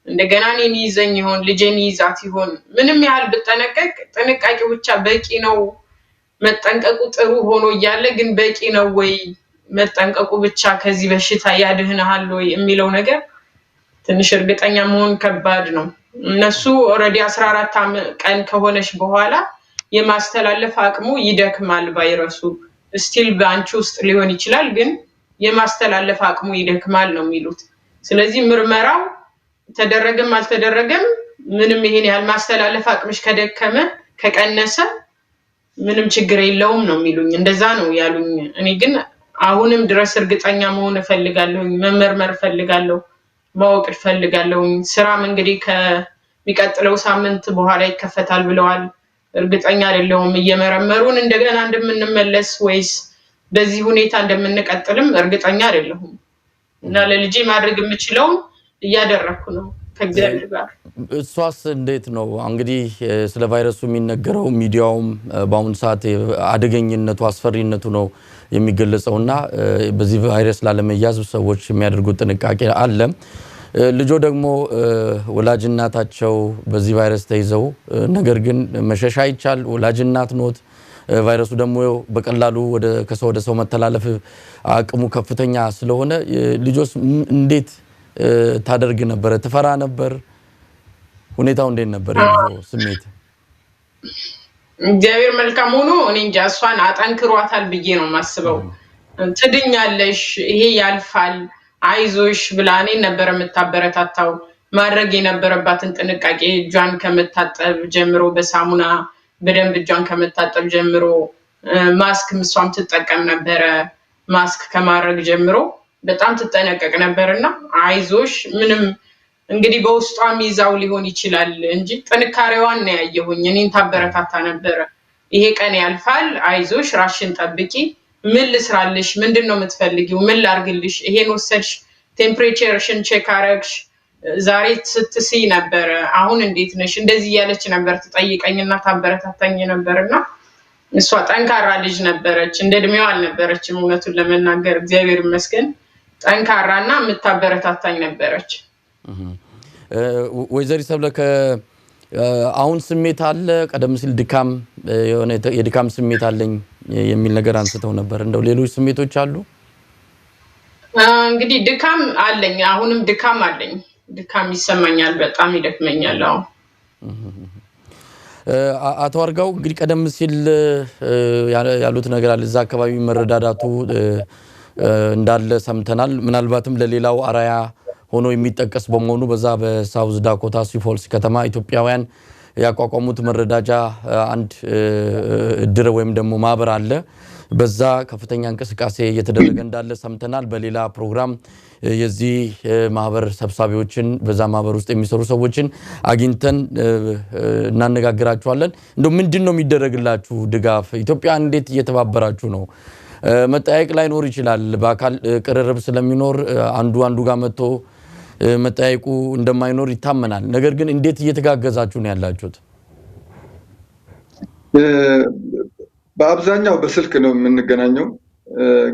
እንደገና እኔን ይዘኝ ይሆን ልጄን ይዛት ይሆን? ምንም ያህል ብጠነቀቅ ጥንቃቄው ብቻ በቂ ነው መጠንቀቁ ጥሩ ሆኖ እያለ ግን በቂ ነው ወይ መጠንቀቁ ብቻ ከዚህ በሽታ ያድህናል ወይ የሚለው ነገር ትንሽ እርግጠኛ መሆን ከባድ ነው። እነሱ ኦሬዲ 14 ቀን ከሆነሽ በኋላ የማስተላለፍ አቅሙ ይደክማል ቫይረሱ ስቲል ባንቺ ውስጥ ሊሆን ይችላል ግን የማስተላለፍ አቅሙ ይደክማል ነው የሚሉት። ስለዚህ ምርመራው ተደረገም አልተደረገም ምንም ይሄን ያህል ማስተላለፍ አቅምሽ ከደከመ ከቀነሰ ምንም ችግር የለውም ነው የሚሉኝ። እንደዛ ነው ያሉኝ። እኔ ግን አሁንም ድረስ እርግጠኛ መሆን እፈልጋለሁ፣ መመርመር እፈልጋለሁ፣ ማወቅ እፈልጋለሁ። ስራም እንግዲህ ከሚቀጥለው ሳምንት በኋላ ይከፈታል ብለዋል። እርግጠኛ አይደለሁም እየመረመሩን እንደገና እንደምንመለስ ወይስ በዚህ ሁኔታ እንደምንቀጥልም እርግጠኛ አይደለሁም። እና ለልጄ ማድረግ የምችለው እያደረኩ ነው ከእግዚአብሔር ጋር። እሷስ እንዴት ነው እንግዲህ ስለ ቫይረሱ የሚነገረው ሚዲያውም በአሁኑ ሰዓት አደገኝነቱ አስፈሪነቱ ነው የሚገለጸውና በዚህ ቫይረስ ላለመያዝ ሰዎች የሚያደርጉት ጥንቃቄ አለ። ልጆ ደግሞ ወላጅ እናታቸው በዚህ ቫይረስ ተይዘው ነገር ግን መሸሻ ይቻል ወላጅ እናት ኖት ቫይረሱ ደግሞ በቀላሉ ከሰው ወደ ሰው መተላለፍ አቅሙ ከፍተኛ ስለሆነ ልጆስ እንዴት ታደርግ ነበር? ትፈራ ነበር? ሁኔታው እንዴት ነበር የልጆ ስሜት? እግዚአብሔር መልካም ሆኖ እኔ እንጃ እሷን አጠንክሯታል ብዬ ነው የማስበው። ትድኛለሽ፣ ይሄ ያልፋል፣ አይዞሽ ብላ እኔን ነበር የምታበረታታው። ማድረግ የነበረባትን ጥንቃቄ እጇን ከመታጠብ ጀምሮ በሳሙና በደንብ እጇን ከመታጠብ ጀምሮ ማስክ እሷም ትጠቀም ነበረ። ማስክ ከማድረግ ጀምሮ በጣም ትጠነቀቅ ነበርና አይዞሽ ምንም እንግዲህ በውስጧም ይዛው ሊሆን ይችላል እንጂ ጥንካሬዋን ነው ያየሁኝ። እኔን ታበረታታ ነበረ። ይሄ ቀን ያልፋል፣ አይዞሽ፣ ራስሽን ጠብቂ፣ ምን ልስራልሽ፣ ምንድነው የምትፈልጊው፣ ምን ላርግልሽ፣ ይሄን ወሰድሽ፣ ቴምፕሬቸርሽን ቼክ አረግሽ፣ ዛሬ ስትስይ ነበር፣ አሁን እንዴት ነሽ፣ እንደዚህ ያለች ነበር ትጠይቀኝና ታበረታታኝ ነበርና እሷ ጠንካራ ልጅ ነበረች። እንደ እድሜዋ አልነበረችም እውነቱን ለመናገር እግዚአብሔር ይመስገን። ጠንካራና የምታበረታታኝ ነበረች። ወይዘሪ ሰብለ አሁን ስሜት አለ? ቀደም ሲል ድካም የሆነ የድካም ስሜት አለኝ የሚል ነገር አንስተው ነበር። እንደው ሌሎች ስሜቶች አሉ? እንግዲህ ድካም አለኝ፣ አሁንም ድካም አለኝ። ድካም ይሰማኛል፣ በጣም ይደክመኛል። አቶ አርጋው እንግዲህ ቀደም ሲል ያሉት ነገር አለ፣ እዛ አካባቢ መረዳዳቱ እንዳለ ሰምተናል። ምናልባትም ለሌላው አራያ ሆኖ የሚጠቀስ በመሆኑ በዛ በሳውዝ ዳኮታ ሲፎልስ ከተማ ኢትዮጵያውያን ያቋቋሙት መረዳጃ አንድ እድር ወይም ደግሞ ማህበር አለ። በዛ ከፍተኛ እንቅስቃሴ እየተደረገ እንዳለ ሰምተናል። በሌላ ፕሮግራም የዚህ ማህበር ሰብሳቢዎችን በዛ ማህበር ውስጥ የሚሰሩ ሰዎችን አግኝተን እናነጋግራቸዋለን። እንደው ምንድነው የሚደረግላችሁ ድጋፍ? ኢትዮጵያ እንዴት እየተባበራችሁ ነው? መጠያየቅ ላይኖር ይችላል፣ በአካል ቅርርብ ስለሚኖር አንዱ ጋር መጥቶ መጠያየቁ እንደማይኖር ይታመናል። ነገር ግን እንዴት እየተጋገዛችሁ ነው ያላችሁት? በአብዛኛው በስልክ ነው የምንገናኘው።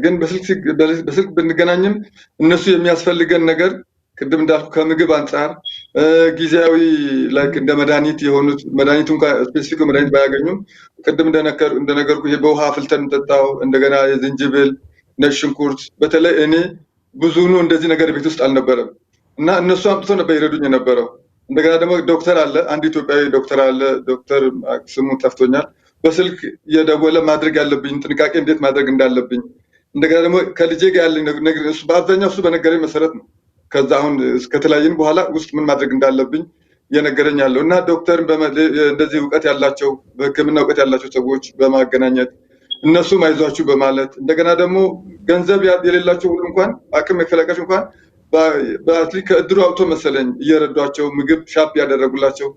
ግን በስልክ ብንገናኝም እነሱ የሚያስፈልገን ነገር ቅድም እንዳልኩ ከምግብ አንፃር ጊዜያዊ ላይክ እንደ መድኃኒት የሆኑት መድኃኒቱ እንኳን ስፔሲፊክ መድኃኒት ባያገኙም ቅድም እንደነገርኩ ይሄ በውሃ ፍልተን እንጠጣው እንደገና የዝንጅብል ነጭ ሽንኩርት በተለይ እኔ ብዙኑ እንደዚህ ነገር ቤት ውስጥ አልነበረም እና እነሱ አምጥቶ ነበር ይረዱኝ የነበረው። እንደገና ደግሞ ዶክተር አለ፣ አንድ ኢትዮጵያዊ ዶክተር አለ፣ ዶክተር ስሙ ጠፍቶኛል። በስልክ የደወለ ማድረግ ያለብኝ ጥንቃቄ እንዴት ማድረግ እንዳለብኝ እንደገና ደግሞ ከልጄ ጋር ያለኝ ነገር እሱ በአብዛኛው እሱ በነገረኝ መሰረት ነው። ከዛ አሁን እስከተለያየን በኋላ ውስጥ ምን ማድረግ እንዳለብኝ የነገረኝ ያለው እና ዶክተር እንደዚህ እውቀት ያላቸው በሕክምና እውቀት ያላቸው ሰዎች በማገናኘት እነሱም አይዟችሁ በማለት እንደገና ደግሞ ገንዘብ የሌላቸው ሁሉ እንኳን አቅም የፈለጋቸው እንኳን በአትሊ ከእድሩ አውጥቶ መሰለኝ እየረዷቸው ምግብ ሻፕ ያደረጉላቸው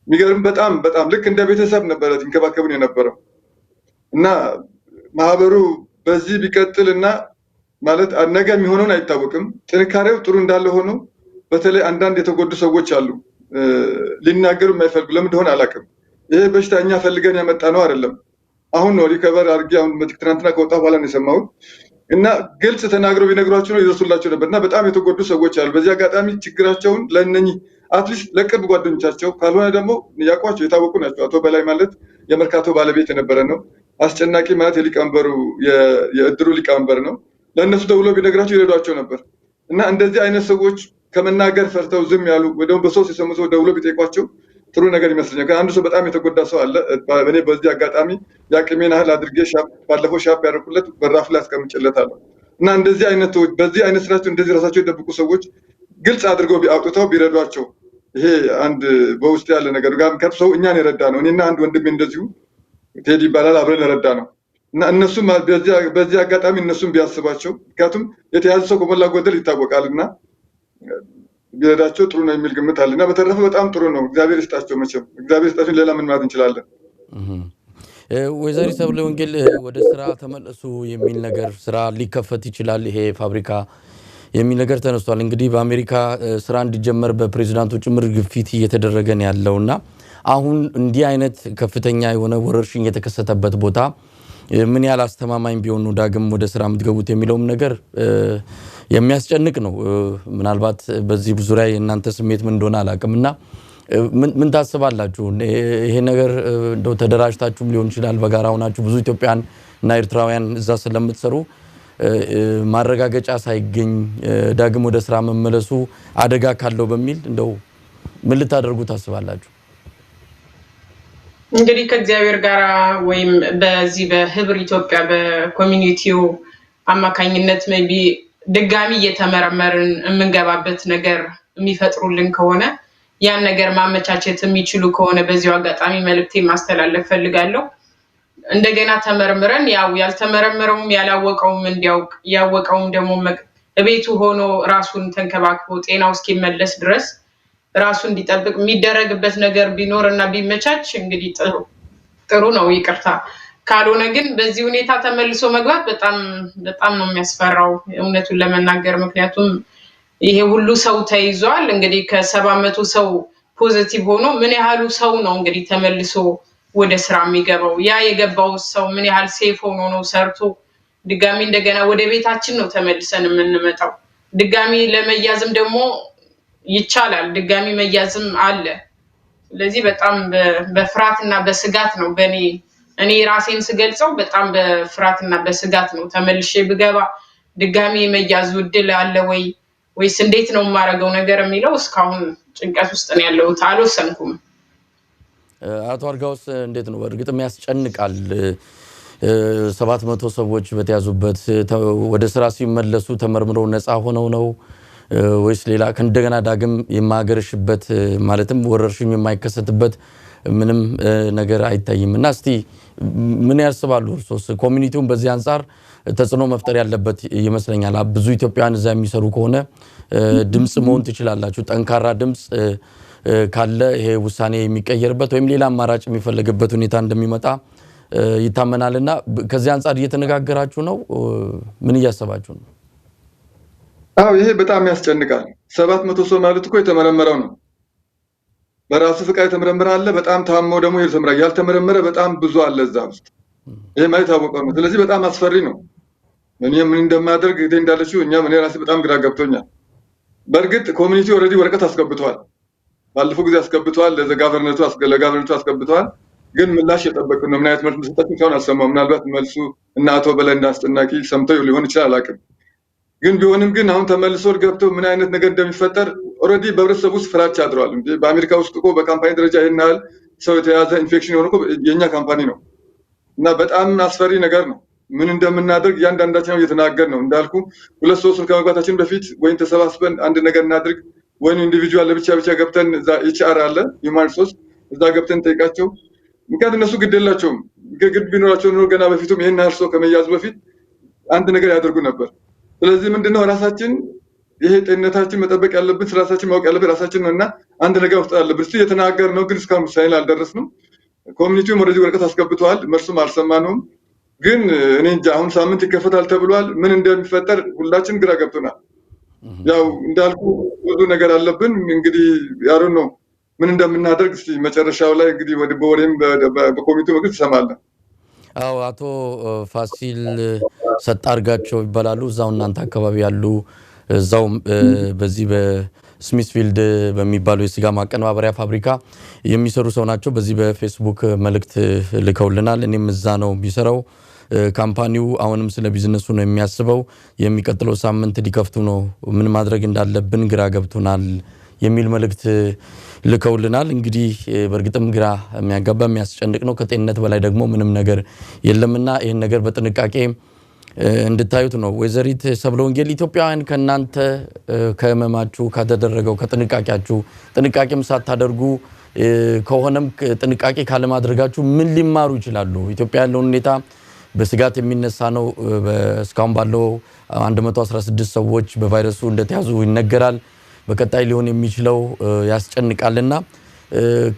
የሚገርም በጣም ልክ እንደ ቤተሰብ ነበረ ይንከባከቡን የነበረው እና ማህበሩ በዚህ ቢቀጥልና ማለት ነገ የሚሆነውን አይታወቅም። ጥንካሬው ጥሩ እንዳለ ሆኖ በተለይ አንዳንድ የተጎዱ ሰዎች አሉ ሊናገሩ የማይፈልጉ ለምን እንደሆነ አላውቅም። ይሄ በሽታ እኛ ፈልገን ያመጣ ነው አይደለም። አሁን ነው ሪከቨር አድርጌ አሁን ትናንትና ከወጣ በኋላ ነው የሰማሁት እና ግልጽ ተናግረው ቢነግሯቸው ነው ይደርሱላቸው ነበር እና በጣም የተጎዱ ሰዎች አሉ። በዚህ አጋጣሚ ችግራቸውን ለእነኚህ አትሊስት ለቅርብ ጓደኞቻቸው ካልሆነ ደግሞ ያውቋቸው የታወቁ ናቸው። አቶ በላይ ማለት የመርካቶ ባለቤት የነበረ ነው። አስጨናቂ ማለት የሊቀመንበሩ የእድሩ ሊቀመንበር ነው። ለእነሱ ደውሎ ቢነግራቸው ይረዷቸው ነበር እና እንደዚህ አይነት ሰዎች ከመናገር ፈርተው ዝም ያሉ ወይ ደግሞ በሰው ሲሰሙ ሰው ደውሎ ቢጠይቋቸው ጥሩ ነገር ይመስለኛል። ግን አንዱ ሰው በጣም የተጎዳ ሰው አለ። እኔ በዚህ አጋጣሚ የአቅሜን ያህል አድርጌ ባለፈው ሻፕ ያደረኩለት በራፍ ላይ አስቀምጬለታለሁ እና እንደዚህ አይነት በዚህ አይነት ስራቸው እንደዚህ ራሳቸው የደብቁ ሰዎች ግልጽ አድርገው አውጥተው ቢረዷቸው ይሄ አንድ በውስጥ ያለ ነገር ጋር ሰው እኛን የረዳ ነው። እኔና አንድ ወንድሜ እንደዚሁ ቴዲ ይባላል አብረን የረዳ ነው እና እነሱም በዚህ አጋጣሚ እነሱም ቢያስባቸው ምክንያቱም የተያዘ ሰው ከሞላ ጎደል ይታወቃልና ቢረዳቸው ጥሩ ነው የሚል ግምት አለና በተረፈ በጣም ጥሩ ነው። እግዚአብሔር ይስጣቸው። መቼም እግዚአብሔር ይስጣቸው። ሌላ ምን ማለት እንችላለን? ወይዘሪት ሰብለ ወንጌል ወደ ስራ ተመለሱ የሚል ነገር ስራ ሊከፈት ይችላል ይሄ ፋብሪካ የሚል ነገር ተነስቷል። እንግዲህ በአሜሪካ ስራ እንዲጀመር በፕሬዝዳንቱ ጭምር ግፊት እየተደረገ ነው ያለውና አሁን እንዲህ አይነት ከፍተኛ የሆነ ወረርሽኝ የተከሰተበት ቦታ ምን ያህል አስተማማኝ ቢሆን ነው ዳግም ወደ ስራ የምትገቡት የሚለውም ነገር የሚያስጨንቅ ነው። ምናልባት በዚህ ዙሪያ የእናንተ ስሜት ምን እንደሆነ አላውቅምና ምን ታስባላችሁ? ይሄ ነገር እንደው ተደራጅታችሁም ሊሆን ይችላል በጋራ ሆናችሁ ብዙ ኢትዮጵያውያን እና ኤርትራውያን እዛ ስለምትሰሩ ማረጋገጫ ሳይገኝ ዳግም ወደ ስራ መመለሱ አደጋ ካለው በሚል እንደው ምን ልታደርጉ ታስባላችሁ? እንግዲህ ከእግዚአብሔር ጋር ወይም በዚህ በህብር ኢትዮጵያ በኮሚኒቲው አማካኝነት ሜቢ ድጋሚ እየተመረመርን የምንገባበት ነገር የሚፈጥሩልን ከሆነ ያን ነገር ማመቻቸት የሚችሉ ከሆነ በዚሁ አጋጣሚ መልእክቴ ማስተላለፍ ፈልጋለሁ። እንደገና ተመርምረን ያው ያልተመረመረውም ያላወቀውም እንዲያውቅ ያወቀውም ደግሞ ቤቱ ሆኖ ራሱን ተንከባክቦ ጤናው እስኪመለስ ድረስ ራሱ እንዲጠብቅ የሚደረግበት ነገር ቢኖርና ቢመቻች እንግዲህ ጥሩ ነው። ይቅርታ ካልሆነ ግን በዚህ ሁኔታ ተመልሶ መግባት በጣም ነው የሚያስፈራው እውነቱን ለመናገር። ምክንያቱም ይሄ ሁሉ ሰው ተይዟል። እንግዲህ ከ700 ሰው ፖዚቲቭ ሆኖ ምን ያህሉ ሰው ነው እንግዲህ ተመልሶ ወደ ስራ የሚገባው? ያ የገባው ሰው ምን ያህል ሴፍ ሆኖ ነው ሰርቶ ድጋሚ እንደገና ወደ ቤታችን ነው ተመልሰን የምንመጣው? ድጋሚ ለመያዝም ደግሞ ይቻላል፣ ድጋሚ መያዝም አለ። ስለዚህ በጣም በፍርሃትና በስጋት ነው እኔ ራሴን ስገልጸው በጣም በፍርሃትና በስጋት ነው ተመልሼ ብገባ ድጋሚ መያዙ እድል አለ ወይስ እንዴት ነው የማደርገው ነገር የሚለው እስካሁን ጭንቀት ውስጥ ነው ያለሁት። አልወሰንኩም። አቶ አርጋውስ እንዴት ነው? በእርግጥም ያስጨንቃል። 700 ሰዎች በተያዙበት ወደ ስራ ሲመለሱ ተመርምረው ነፃ ሆነው ነው ወይስ ሌላ ከእንደገና ዳግም የማገረሽበት ማለትም ወረርሽኝ የማይከሰትበት ምንም ነገር አይታይምና እስቲ ምን ያስባሉ እርሶስ? ኮሚኒቲውን በዚህ አንፃር ተጽዕኖ መፍጠር ያለበት ይመስለኛል። ብዙ ኢትዮጵያውያን እዛ የሚሰሩ ከሆነ ድምጽ መሆን ትችላላችሁ። ጠንካራ ድምጽ ካለ ይሄ ውሳኔ የሚቀየርበት ወይም ሌላ አማራጭ የሚፈልግበት ሁኔታ እንደሚመጣ ይታመናልና ከዚህ አንፃር እየተነጋገራችሁ ነው? ምን እያሰባችሁ ነው? አዎ ይሄ በጣም ያስጨንቃል። 700 ሰው ማለት እኮ የተመረመረው ነው። በራሱ ፍቃድ የተመረመረ አለ፣ በጣም ታሞ ደግሞ ያልተመረመረ በጣም ብዙ አለ እዛ ውስጥ። ይሄ ማለት ታወቀው ነው። ስለዚህ በጣም አስፈሪ ነው። እኔ ምን እንደማደርግ እንዳለችው እኔ ራሴ በጣም ግራ ገብቶኛል። በእርግጥ ኮሚኒቲ ኦልሬዲ ወረቀት አስገብቷል። ባለፈው ጊዜ አስገብቷል፣ ለጋቨርነቱ አስገብቷል። ግን ምላሽ የጠበቅን ነው። ምን አይነት መልስ እንደሰጣችሁ እስካሁን አልሰማሁም። ምናልባት መልሱ እና አቶ በላይ እንዳስጠናቂ ሰምተው ሊሆን ይችላል አላውቅም። ግን ቢሆንም ግን አሁን ተመልሶ ገብተው ምን አይነት ነገር እንደሚፈጠር ኦልሬዲ በህብረተሰቡ ውስጥ ፍራቻ አድሯል። በአሜሪካ ውስጥ እኮ በካምፓኒ ደረጃ ይሄን ያህል ሰው የተያዘ ኢንፌክሽን የሆነ እኮ የኛ ካምፓኒ ነው እና በጣም አስፈሪ ነገር ነው። ምን እንደምናደርግ እያንዳንዳችን እየተናገር ነው። እንዳልኩ 2-3 ከመግባታችን በፊት ወይም ተሰባስበን አንድ ነገር እናድርግ ወይም ኢንዲቪጁዋል ለብቻ ገብተን እዛ ኤችአር አለ ሂውማን ሪሶርስ እዛ ገብተን ጠይቃቸው። ምክንያቱም እነሱ ግድ የላቸውም። ግድ ቢኖራቸው ኖሮ ገና በፊቱም ይሄን ያህል ሰው ከመያዙ በፊት አንድ ነገር ያደርጉ ነበር። ስለዚህ ምንድነው ራሳችን ይሄ ጤንነታችን መጠበቅ ያለብን ራሳችን ማወቅ ያለብን ራሳችን ነውና አንድ ነገር ውስጥ አለብን። እስቲ የተናገር ነው ግን እስካሁን ሳይል አልደረስንም። ኮሚኒቲው ወደዚህ ወረቀት አስገብቷል። መልሱም አልሰማነውም። ግን እኔ እንጃ አሁን ሳምንት ይከፈታል ተብሏል። ምን እንደሚፈጠር ሁላችን ግራ ገብቶናል። ያው እንዳልኩ ብዙ ነገር አለብን። እንግዲህ ያሩ ነው ምን እንደምናደርግ እስቲ መጨረሻው ላይ እንግዲህ በወሬም በኮሚኒቲው መግለጽ ተሰማለን። አዎ አቶ ፋሲል ሰጣርጋቸው ይባላሉ። እዛው እናንተ አካባቢ ያሉ እዛው በዚህ ስሚስፊልድ በሚባለው የስጋ ማቀነባበሪያ ፋብሪካ የሚሰሩ ሰው ናቸው። በዚህ በፌስቡክ መልእክት ልከውልናል። እኔም እዛ ነው የሚሰራው። ካምፓኒው አሁንም ስለ ቢዝነሱ ነው የሚያስበው። የሚቀጥለው ሳምንት ሊከፍቱ ነው። ምን ማድረግ እንዳለብን ግራ ገብቶናል የሚል መልእክት ልከውልናል። እንግዲህ በርግጥም ግራ የሚያጋባ የሚያስጨንቅ ነው። ከጤንነት በላይ ደግሞ ምንም ነገር የለምና ይሄን ነገር በጥንቃቄ እንድታዩት ነው። ወይዘሪት ሰብለ ወንጌል ኢትዮጵያውያን ከናንተ ከመማቹ ከተደረገው ከጥንቃቄያችሁ ጥንቃቄም ሳታደርጉ ከሆነም ጥንቃቄ ካለማድረጋችሁ ምን ሊማሩ ይችላሉ? ኢትዮጵያ ያለው ሁኔታ በስጋት የሚነሳ ነው። እስካሁን ባለው 116 ሰዎች በቫይረሱ እንደተያዙ ይነገራል። በቀጣይ ሊሆን የሚችለው ያስጨንቃልና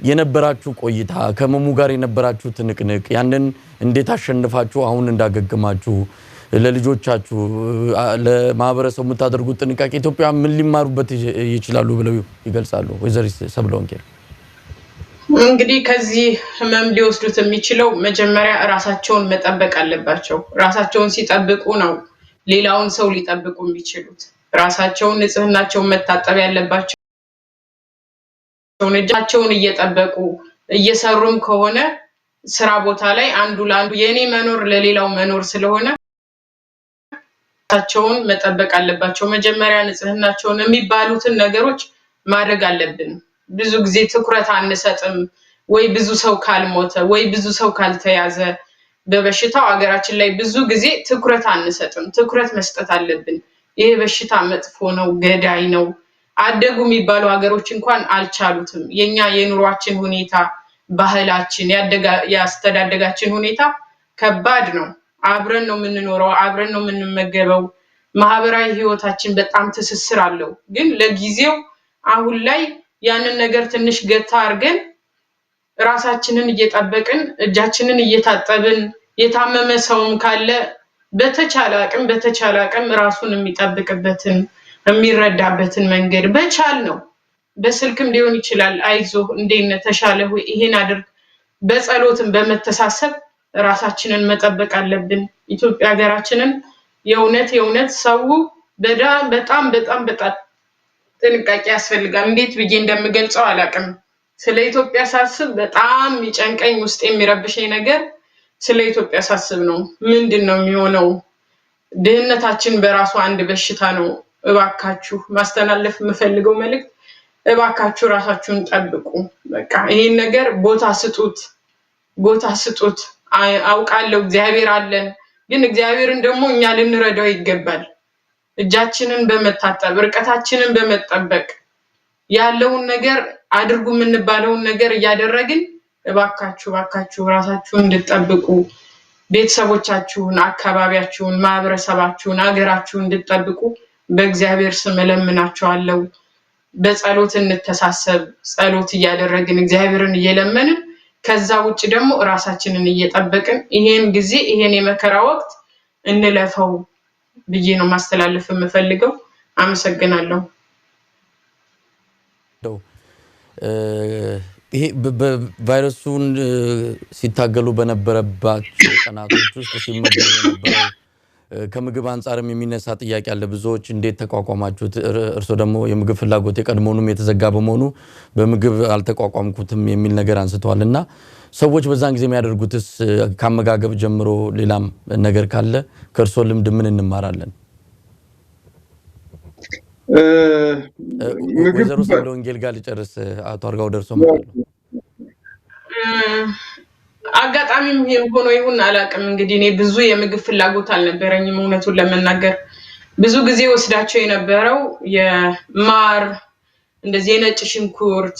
የነበራችሁ ቆይታ ከመሙ ጋር የነበራችሁ ትንቅንቅ ያንን እንዴት አሸንፋችሁ አሁን እንዳገግማችሁ ለልጆቻችሁ ለማህበረሰቡ የምታደርጉት ጥንቃቄ ኢትዮጵያ ምን ሊማሩበት ይችላሉ ብለው ይገልጻሉ? ወይዘሪት ሰብለ ወንጌል እንግዲህ ከዚህ ህመም ሊወስዱት የሚችለው መጀመሪያ ራሳቸውን መጠበቅ አለባቸው። ራሳቸውን ሲጠብቁ ነው ሌላውን ሰው ሊጠብቁ የሚችሉት። ራሳቸውን ንጽህናቸውን መታጠብ ያለባቸው። እጃቸውን እየጠበቁ እየሰሩም ከሆነ ስራ ቦታ ላይ አንዱ ለአንዱ የኔ መኖር ለሌላው መኖር ስለሆነ ራሳቸውን መጠበቅ አለባቸው። መጀመሪያ ንጽህናቸውን የሚባሉትን ነገሮች ማድረግ አለብን። ብዙ ጊዜ ትኩረት አንሰጥም። ወይ ብዙ ሰው ካልሞተ ወይ ብዙ ሰው ካልተያዘ በበሽታው ሀገራችን ላይ ብዙ ጊዜ ትኩረት አንሰጥም። ትኩረት መስጠት አለብን። ይሄ በሽታ መጥፎ ነው፣ ገዳይ ነው። አደጉ የሚባሉ ሀገሮች እንኳን አልቻሉትም። የኛ የኑሯችን ሁኔታ፣ ባህላችን፣ ያስተዳደጋችን ሁኔታ ከባድ ነው። አብረን ነው የምንኖረው፣ አብረን ነው የምንመገበው። ማህበራዊ ህይወታችን በጣም ትስስር አለው። ግን ለጊዜው አሁን ላይ ያንን ነገር ትንሽ ገታ አድርገን ራሳችንን እየጠበቅን እጃችንን እየታጠብን የታመመ ሰውም ካለ በተቻለ አቅም ራሱን የሚጠብቅበትን የሚረዳበትን መንገድ በቻል ነው። በስልክም ሊሆን ይችላል። አይዞ እንዴነ ተሻለ ሆይ ይሄን አድርግ፣ በጸሎትም በመተሳሰብ ራሳችንን መጠበቅ አለብን። ኢትዮጵያ ሀገራችንን የእውነት ሰው በጣም ጥንቃቄ ያስፈልጋል። እንዴት ብዬ እንደምገልጸው አላቅም። ስለ ኢትዮጵያ ሳስብ በጣም የሚጨንቀኝ ውስጥ የሚረብሸኝ ነገር ስለ ኢትዮጵያ ሳስብ ነው። ምንድነው የሚሆነው? ድህነታችን በራሱ አንድ በሽታ ነው። እባካችሁ ማስተላለፍ የምፈልገው መልእክት እባካችሁ ራሳችሁን ጠብቁ። በቃ ይሄን ነገር ቦታ ስጡት። አውቃለሁ እግዚአብሔር አለን፣ ግን እግዚአብሔርን ደግሞ እኛ ልንረዳው ይገባል። እጃችንን በመታጠብ ርቀታችንን በመጠበቅ ያለውን ነገር አድርጉ የምንባለውን ነገር እያደረግን እባካችሁ ራሳችሁን እንድትጠብቁ፣ ቤተሰቦቻችሁን፣ አካባቢያችሁን፣ ማህበረሰባችሁን፣ ሀገራችሁን እንድትጠብቁ በእግዚአብሔር ስም እለምናችኋለሁ። በጸሎት እንተሳሰብ። ጸሎት እያደረግን እግዚአብሔርን እየለመንን ከዛ ውጪ ደግሞ ራሳችንን እየጠበቅን ይሄን ጊዜ ይሄን የመከራ ወቅት እንለፈው ብዬ ነው ማስተላለፍ የምፈልገው። አመሰግናለሁ። ይሄ በቫይረሱን ሲታገሉ በነበረባቸው ቀናቶች ውስጥ ሲመገቡ የነበረው ከምግብ አንፃርም የሚነሳ ጥያቄ አለ። ብዙዎች እንዴት ተቋቋማችሁት? እርሶ ደግሞ የምግብ ፍላጎት የቀድሞውንም የተዘጋ በመሆኑ በምግብ አልተቋቋምኩትም የሚል ነገር አንስተዋልና ሰዎች በዛን ጊዜ የሚያደርጉትስ ከአመጋገብ ጀምሮ ሌላም ነገር ካለ ከእርሶ ልምድ ምን እንማራለን? ወይዘሮ ሰብለ ወንጌል ጋር ልጨርስ። አቶ አርጋው ደርሶ ማለት ነው። አጋጣሚም ሆኖ ይሁን አላቅም። እንግዲህ እኔ ብዙ የምግብ ፍላጎት አልነበረኝም። እውነቱን ለመናገር ብዙ ጊዜ ወስዳቸው የነበረው የማር እንደዚህ የነጭ ሽንኩርት፣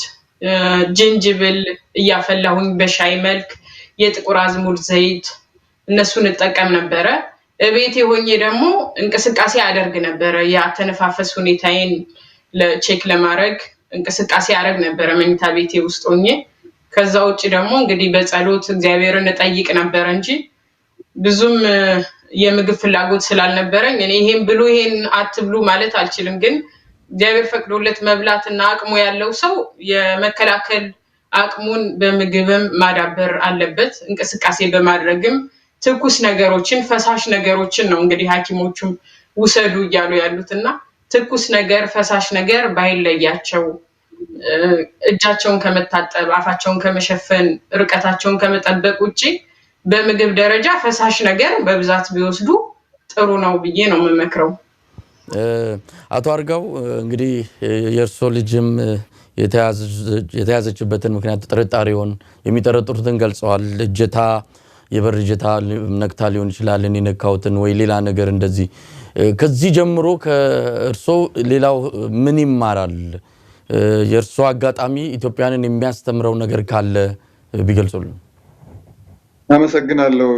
ጅንጅብል እያፈላሁኝ በሻይ መልክ፣ የጥቁር አዝሙድ ዘይት እነሱን እጠቀም ነበረ። እቤቴ ሆኜ ደግሞ እንቅስቃሴ አደርግ ነበረ። ያተነፋፈስ ሁኔታዬን ለቼክ ለማድረግ እንቅስቃሴ አደርግ ነበረ መኝታ ቤቴ ውስጥ ሆኜ። ከዛ ውጪ ደግሞ እንግዲህ በጸሎት እግዚአብሔርን እጠይቅ ነበር እንጂ ብዙም የምግብ ፍላጎት ስላልነበረኝ እኔ ይሄን ብሉ ይሄን አትብሉ ማለት አልችልም። ግን እግዚአብሔር ፈቅዶለት መብላትና አቅሙ ያለው ሰው የመከላከል አቅሙን በምግብም ማዳበር አለበት። እንቅስቃሴ በማድረግም ትኩስ ነገሮችን ፈሳሽ ነገሮችን ነው እንግዲህ ሐኪሞቹም ውሰዱ እያሉ ያሉትና ትኩስ ነገር ፈሳሽ ነገር ባይለያቸው እጃቸውን ከመታጠብ አፋቸውን ከመሸፈን ርቀታቸውን ከመጠበቅ ውጪ በምግብ ደረጃ ፈሳሽ ነገር በብዛት ቢወስዱ ጥሩ ነው ብዬ ነው የምመክረው። አቶ አርጋው እንግዲህ የእርሶ ልጅም የተያዘችበትን ምክንያት ጥርጣሬውን የሚጠረጥሩትን ገልጸዋል። እጀታ የበር እጀታ ነክታ ሊሆን ይችላል እኔ ነካውትን ወይ ሌላ ነገር እንደዚህ ከዚህ ጀምሮ ከእርሶ ሌላው ምን ይማራል? የእርሶ አጋጣሚ ኢትዮጵያንን የሚያስተምረው ነገር ካለ ቢገልጹልን። አመሰግናለሁ።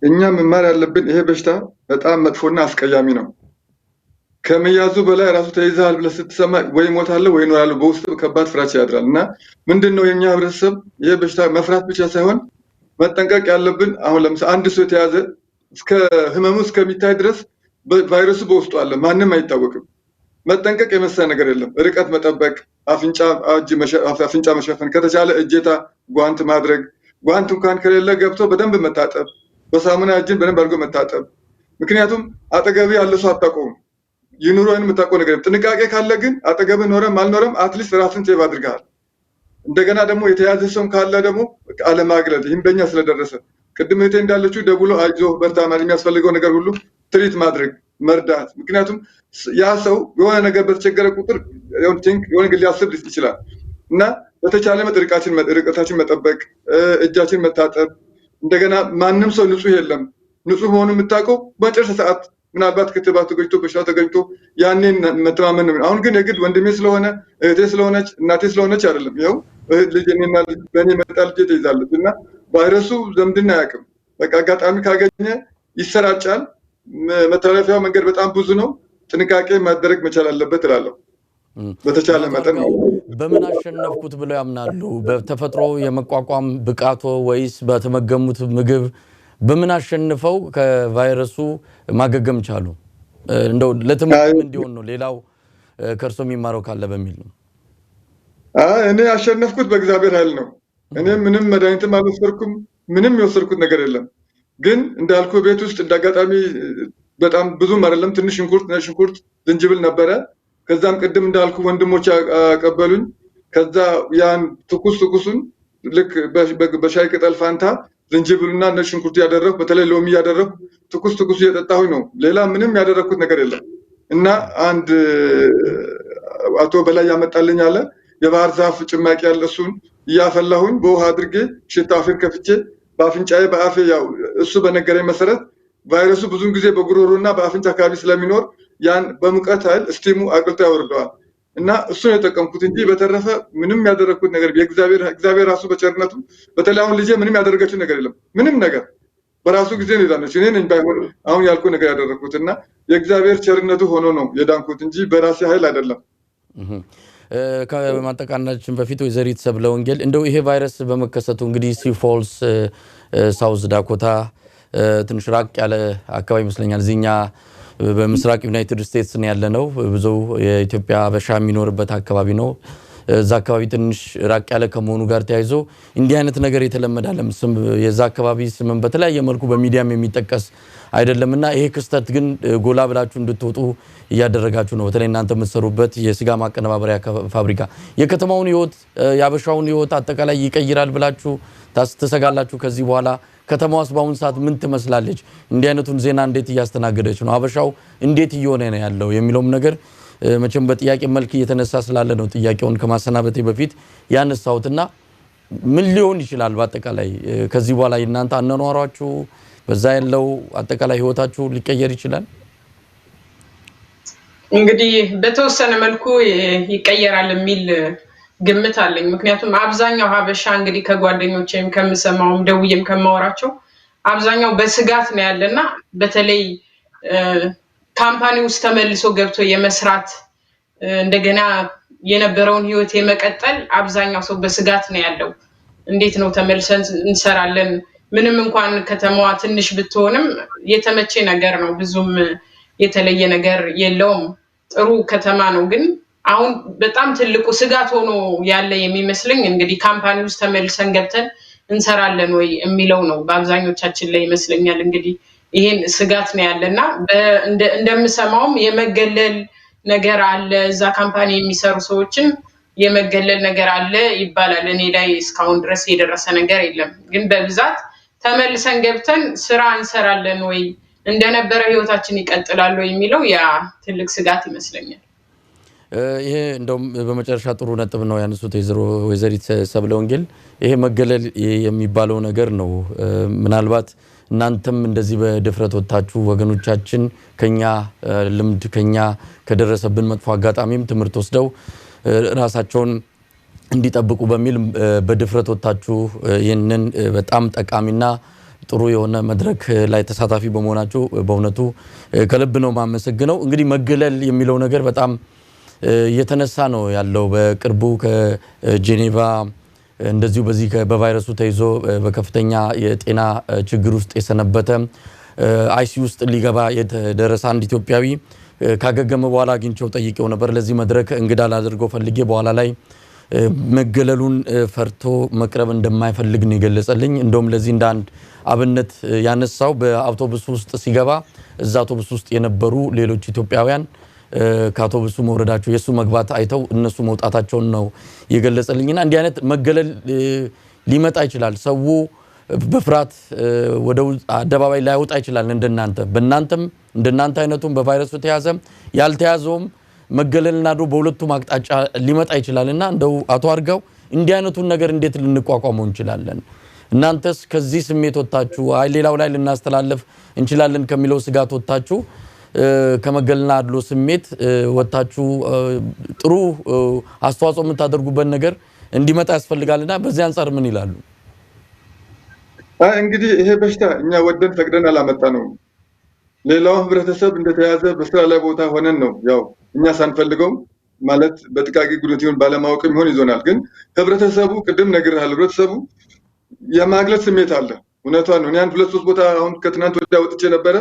እኛ መማር ያለብን ይሄ በሽታ በጣም መጥፎና አስቀያሚ ነው። ከመያዙ በላይ ራሱ ተይዛል ብለህ ስትሰማ ወይ ሞታለህ ወይ ኖራለህ በውስጥ ከባድ ፍራቻ ያድራል እና ምንድነው የኛ ህብረተሰብ ይሄ በሽታ መፍራት ብቻ ሳይሆን መጠንቀቅ ያለብን አሁን ለምሳሌ አንድ ሰው የተያዘ እስከ ህመሙ እስከሚታይ ድረስ ቫይረሱ በውስጡ አለ፣ ማንም አይታወቅም። መጠንቀቅ የመሰለ ነገር የለም። ርቀት መጠበቅ፣ አፍንጫ መሸፈን፣ ከተቻለ እጀታ ጓንት ማድረግ፣ ጓንት እንኳን ከሌለ ገብቶ በደንብ መታጠብ፣ በሳሙና እጅን በደንብ አድርጎ መታጠብ። ምክንያቱም አጠገብ ያለ ሰው አታውቀውም፣ ይኑሮን የምታውቀው ነገር ጥንቃቄ ካለ ግን አጠገብ ኖረም አልኖረም አትሊስት ራስን ሴቭ አድርገሃል። እንደገና ደግሞ የተያዘ ሰው ካለ ደግሞ አለማግለል፣ ይህም በእኛ ስለደረሰ ቅድም እህቴ እንዳለችው ደውሎ አይዞህ በርታ ማለት የሚያስፈልገው ነገር ሁሉ ትሪት ማድረግ መርዳት። ምክንያቱም ያ ሰው የሆነ ነገር በተቸገረ ቁጥር የሆነ ግን ሊያስብ ይችላል እና በተቻለ መጠን ርቀታችን መጠበቅ፣ እጃችን መታጠብ። እንደገና ማንም ሰው ንጹህ የለም። ንጹህ መሆኑን የምታውቀው በመጨረሻ ሰዓት ምናልባት ክትባት ተገኝቶ በሽታ ተገኝቶ ያኔን መተማመን ነው። አሁን ግን የግድ ወንድሜ ስለሆነ እህቴ ስለሆነች እናቴ ስለሆነች አይደለም። ይኸው ልጅ እኔና በእኔ መጣ ልጅ ተይዛለች እና ቫይረሱ ዘምድና አያውቅም። በቃ አጋጣሚ ካገኘ ይሰራጫል። መተላለፊያው መንገድ በጣም ብዙ ነው። ጥንቃቄ ማድረግ መቻል አለበት እላለሁ። በተቻለ መጠን በምን አሸነፍኩት ብለው ያምናሉ? በተፈጥሮ የመቋቋም ብቃቶ ወይስ በተመገሙት ምግብ በምን አሸንፈው ከቫይረሱ ማገገም ቻሉ? እንደው ለትምህርት እንዲሆን ነው። ሌላው ከርሶ የሚማረው ካለ በሚል ነው። እኔ ያሸነፍኩት በእግዚአብሔር ኃይል ነው። እኔ ምንም መድኃኒትም አልወሰድኩም። ምንም የወሰድኩት ነገር የለም። ግን እንዳልኩ ቤት ውስጥ እንዳጋጣሚ በጣም ብዙም አይደለም ትንሽ ሽንኩርት፣ ዝንጅብል ነበረ። ከዛም ቅድም እንዳልኩ ወንድሞች አቀበሉኝ። ከዛ ያን ትኩሱን ልክ በሻይ ቅጠል ፋንታ ዝንጅብልና ነጭ ሽንኩርት ያደረኩ በተለይ ሎሚ ያደረኩ ትኩስ እየጠጣሁኝ ነው። ሌላ ምንም ያደረኩት ነገር የለም እና አንድ አቶ በላይ ያመጣልኝ አለ የባህር ዛፍ ጭማቂ ያለ እሱን እያፈላሁኝ በውሃ አድርጌ ሽታፍን ከፍቼ በአፍንጫዬ በአፌ ያው እሱ በነገረኝ መሰረት ቫይረሱ ብዙን ጊዜ በጉሮሮና በአፍንጫ አካባቢ ስለሚኖር ያን በሙቀት ኃይል ስቲሙ አቅልጦ ያወርደዋል እና እሱን የተጠቀምኩት እንጂ በተረፈ ምንም ያደረኩት ነገር እግዚአብሔር ራሱ በቸርነቱ በተለይ አሁን ልጄ ምንም ያደረገችው ነገር የለም። ምንም ነገር በራሱ ጊዜ ነው የዳነች። እኔ ነኝ ባይሆን አሁን ያልኩ ነገር ያደረኩት እና የእግዚአብሔር ቸርነቱ ሆኖ ነው የዳንኩት እንጂ በራሴ ኃይል አይደለም። ከማጠቃለላችን በፊት ወይዘሪት ሰብለ ወንጌል እንደው ይሄ ቫይረስ በመከሰቱ እንግዲህ ሲፎልስ ሳውዝ ዳኮታ ትንሽ ራቅ ያለ አካባቢ ይመስለኛል። እዚህኛ በምስራቅ ዩናይትድ ስቴትስ ነው ያለነው። ብዙ የኢትዮጵያ አበሻ የሚኖርበት አካባቢ ነው። እዛ አካባቢ ትንሽ ራቅ ያለ ከመሆኑ ጋር ተያይዞ እንዲህ አይነት ነገር የተለመደ አይደለም። የዛ አካባቢ ስምም በተለያየ መልኩ በሚዲያም የሚጠቀስ አይደለምና ይሄ ክስተት ግን ጎላ ብላችሁ እንድትወጡ እያደረጋችሁ ነው። በተለይ እናንተ የምትሰሩበት የስጋ ማቀነባበሪያ ፋብሪካ የከተማውን ህይወት ያበሻውን ህይወት አጠቃላይ ይቀይራል ብላችሁ ትሰጋላችሁ? ከዚህ በኋላ ከተማዋስ በአሁን ሰዓት ምን ትመስላለች? እንዲህ አይነቱን ዜና እንዴት እያስተናገደች ነው? አበሻው እንዴት እየሆነ ነው ያለው የሚለውም ነገር መቼም በጥያቄ መልክ እየተነሳ ስላለ ነው ጥያቄውን ከማሰናበቴ በፊት ያነሳሁትና ምን ሊሆን ይችላል በአጠቃላይ ከዚህ በኋላ እናንተ አኗኗራችሁ በዛ ያለው አጠቃላይ ህይወታችሁ ሊቀየር ይችላል? እንግዲህ በተወሰነ መልኩ ይቀየራል የሚል ግምት አለኝ። ምክንያቱም አብዛኛው ሀበሻ እንግዲህ ከጓደኞቼም ከምሰማውም ደውዬም ከማወራቸው አብዛኛው በስጋት ነው ያለና በተለይ ካምፓኒ ውስጥ ተመልሶ ገብቶ የመስራት እንደገና የነበረውን ህይወት የመቀጠል አብዛኛው ሰው በስጋት ነው ያለው። እንዴት ነው ተመልሰን እንሰራለን? ምንም እንኳን ከተማዋ ትንሽ ብትሆንም የተመቸ ነገር ነው፣ ብዙም የተለየ ነገር የለውም። ጥሩ ከተማ ነው። ግን አሁን በጣም ትልቁ ስጋት ሆኖ ያለ የሚመስለኝ እንግዲህ ካምፓኒ ውስጥ ተመልሰን ገብተን እንሰራለን ወይ የሚለው ነው በአብዛኞቻችን ላይ ይመስለኛል። እንግዲህ ይሄን ስጋት ነው ያለና እንደምሰማውም የመገለል ነገር አለ እዛ ካምፓኒ የሚሰሩ ሰዎችን የመገለል ነገር አለ ይባላል እኔ ላይ እስካሁን ድረስ የደረሰ ነገር የለም ግን በብዛት ተመልሰን ገብተን ስራ እንሰራለን ወይ እንደነበረ ህይወታችን ይቀጥላል ወይ የሚለው ያ ትልቅ ስጋት ይመስለኛል ይሄ እንደውም በመጨረሻ ጥሩ ነጥብ ነው ያነሱት ወይዘሪት ሰብለ ወንጌል ይሄ መገለል የሚባለው ነገር ነው ምናልባት እናንተም እንደዚህ በድፍረት ወጣችሁ ወገኖቻችን ከኛ ልምድ ከኛ ከደረሰብን መጥፎ አጋጣሚም ትምርት ወስደው ራሳቸውን እንዲጠብቁ በሚል በድፍረት ወጣችሁ ይሄንን በጣም ጠቃሚና ጥሩ የሆነ መድረክ ላይ ተሳታፊ በመሆናችሁ በእውነቱ ከልብ ነው ማመሰግነው እንግዲህ መገለል የሚለው ነገር በጣም የተነሳ ነው ያለው በቅርቡ ከጄኔቫ እንደዚሁ በዚህ በቫይረሱ ተይዞ በከፍተኛ የጤና ችግር ውስጥ የሰነበተ አይሲ ውስጥ ሊገባ የተደረሰ አንድ ኢትዮጵያዊ ካገገመ በኋላ አግኝቼው ጠይቄው ነበር ለዚህ መድረክ እንግዳ ላድርገው ፈልጌ በኋላ ላይ መገለሉን ፈርቶ መቅረብ እንደማይፈልግ ነው የገለጸልኝ እንደውም ለዚህ እንደ አንድ አብነት ያነሳው በአውቶቡስ ውስጥ ሲገባ እዛ አውቶቡስ ውስጥ የነበሩ ሌሎች ኢትዮጵያውያን ከአውቶቡሱ መውረዳቸው የሱ መግባት አይተው እነሱ መውጣታቸውን ነው የገለጸልኝና እንዲህ አይነት መገለል ሊመጣ ይችላል ሰው በፍራት ወደ አደባባይ ላይ ወጣ ይችላል በእናንተም እንደናንተ አይነቱም በቫይረሱ ተያዘ ያልተያዘውም መገለልና በሁለቱም አቅጣጫ ሊመጣ ይችላልና እንደው አቶ አርጋው እንዲህ አይነቱን ነገር እንዴት ልንቋቋመው እንችላለን እናንተስ ከዚህ ስሜት ወጣችሁ አይ ሌላው ላይ ልናስተላልፍ እንችላለን ከሚለው ስጋት ወጣችሁ ከመገለልና አድሎ ስሜት ወጣችሁ ጥሩ አስተዋጽኦ የምታደርጉበት ነገር እንዲመጣ ያስፈልጋልና በዚህ አንፃር ምን ይላሉ እንግዲህ ይሄ በሽታ እኛ ወደን ፈቅደን አላመጣ ነው ሌላው ህብረተሰብ እንደተያዘ በስራ ላይ ቦታ ሆነን ነው ያው እኛ ሳንፈልገው ማለት በጥቃቂ ጉዳት ይሁን ባለማወቅም ይሁን ይዞናል ግን ህብረተሰቡ ቅድም ነግሬሃለሁ ህብረተሰቡ የማግለል ስሜት አለ እውነቷን ነው ያን 2-3 ቦታ አሁን ከትናንት ወዲያ ወጥቼ ነበር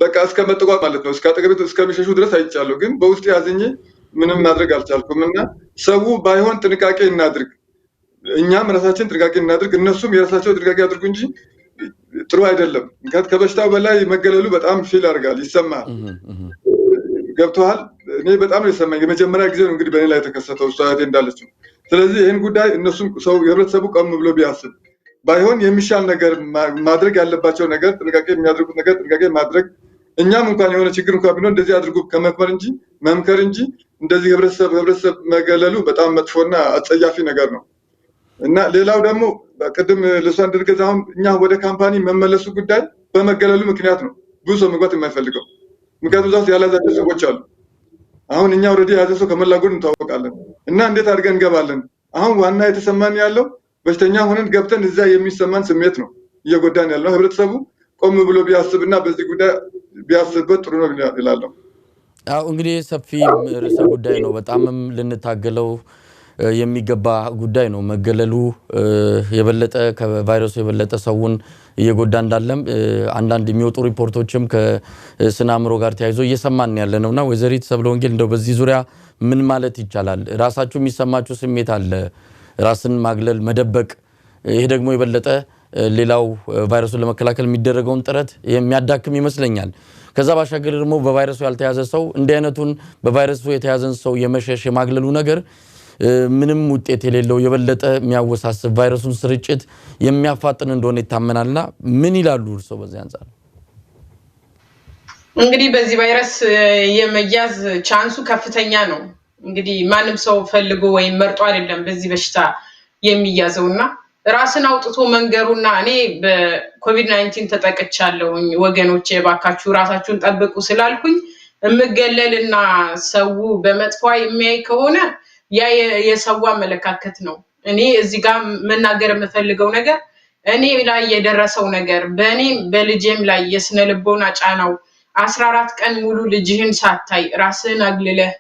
በቃ እስከመጥቋት ማለት ነው እስከ እስከሚሸሹ ድረስ አይቻለሁ ግን በውስጥ ያዘኝ ምንም ማድረግ አልቻልኩምና ሰው ባይሆን ጥንቃቄ እናድርግ እኛም ራሳችን ጥንቃቄ እናድርግ እነሱም የራሳቸው ጥንቃቄ ያድርጉ እንጂ ጥሩ አይደለም ከበሽታው በላይ መገለሉ በጣም ፊል አድርጋል ይሰማል ገብቷል እኔ በጣም ነው የሰማኝ የመጀመሪያ ጊዜ ነው እንግዲህ በእኔ ላይ ተከሰተው ሷያቴ እንዳለች ስለዚህ ይሄን ጉዳይ እነሱም ሰው የህብረተሰቡ ቀም ብሎ ቢያስብ ባይሆን የሚሻል ነገር ማድረግ ያለባቸው ነገር ጥንቃቄ የሚያደርጉት ነገር ጥንቃቄ ማድረግ እኛም እንኳን የሆነ ችግር እንኳን ቢኖር እንደዚህ አድርጉ ከመክመር እንጂ መምከር እንጂ እንደዚህ ህብረተሰብ መገለሉ በጣም መጥፎና አጸያፊ ነገር ነው እና ሌላው ደግሞ በቅድም ለሷን ድርገዛውን እኛ ወደ ካምፓኒ መመለሱ ጉዳይ በመገለሉ ምክንያት ነው ብዙ ሰው መግባት የማይፈልገው ምክንያቱም ዛስ ያላዛቸው ሰዎች አሉ አሁን እኛ ኦሬዲ ያዘሰው ከመላጎን እንታወቃለን እና እንዴት አድርገን እንገባለን አሁን ዋና የተሰማን ያለው በሽተኛ ሆነን ገብተን እዛ የሚሰማን ስሜት ነው እየጎዳን ያለው ህብረተሰቡ ቆም ብሎ ቢያስብና በዚህ ጉዳይ ቢያስብበት ጥሩ ነው ይላልው አው እንግዲህ ሰፊ ርዕሰ ጉዳይ ነው በጣምም ልንታገለው የሚገባ ጉዳይ ነው መገለሉ የበለጠ ከቫይረሱ የበለጠ ሰውን እየጎዳ እንዳለም አንዳንድ የሚወጡ ሪፖርቶችም ከስናምሮ ጋር ተያይዞ እየሰማን ያለነውና ወይዘሪት ሰብለ ወንጌል እንደው በዚህ ዙሪያ ምን ማለት ይቻላል ራሳችሁ የሚሰማችሁ ስሜት አለ ራስን ማግለል መደበቅ ይሄ ደግሞ የበለጠ ሌላው ቫይረሱን ለመከላከል የሚደረገውን ጥረት የሚያዳክም ይመስለኛል ከዛ ባሻገር ደግሞ በቫይረሱ ያልተያዘ ሰው እንደ አይነቱን በቫይረሱ የተያዘን ሰው የመሸሽ የማግለሉ ነገር ምንም ውጤት የሌለው የበለጠ የሚያወሳስብ ቫይረሱን ስርጭት የሚያፋጥን እንደሆነ ይታመናልና ምን ይላሉ እርሶ በዚህ አንፃር እንግዲህ በዚህ ቫይረስ የመያዝ ቻንሱ ከፍተኛ ነው እንግዲህ ማንም ሰው ፈልጎ ወይ መርጦ አይደለም በዚህ በሽታ የሚያዘውና ራስን አውጥቶ መንገሩና እኔ በኮቪድ-19 ተጠቅቻለሁኝ ወገኖቼ ባካችሁ ራሳችሁን ጠብቁ ስላልኩኝ እምገለልና ሰው በመጥፎ የሚያይ ከሆነ ያ የሰው አመለካከት ነው እኔ እዚህ ጋር መናገር የምፈልገው ነገር እኔ ላይ የደረሰው ነገር በእኔ በልጄም ላይ የስነልቦና ጫናው 14 ቀን ሙሉ ልጅህን ሳታይ ራስን አግልለህ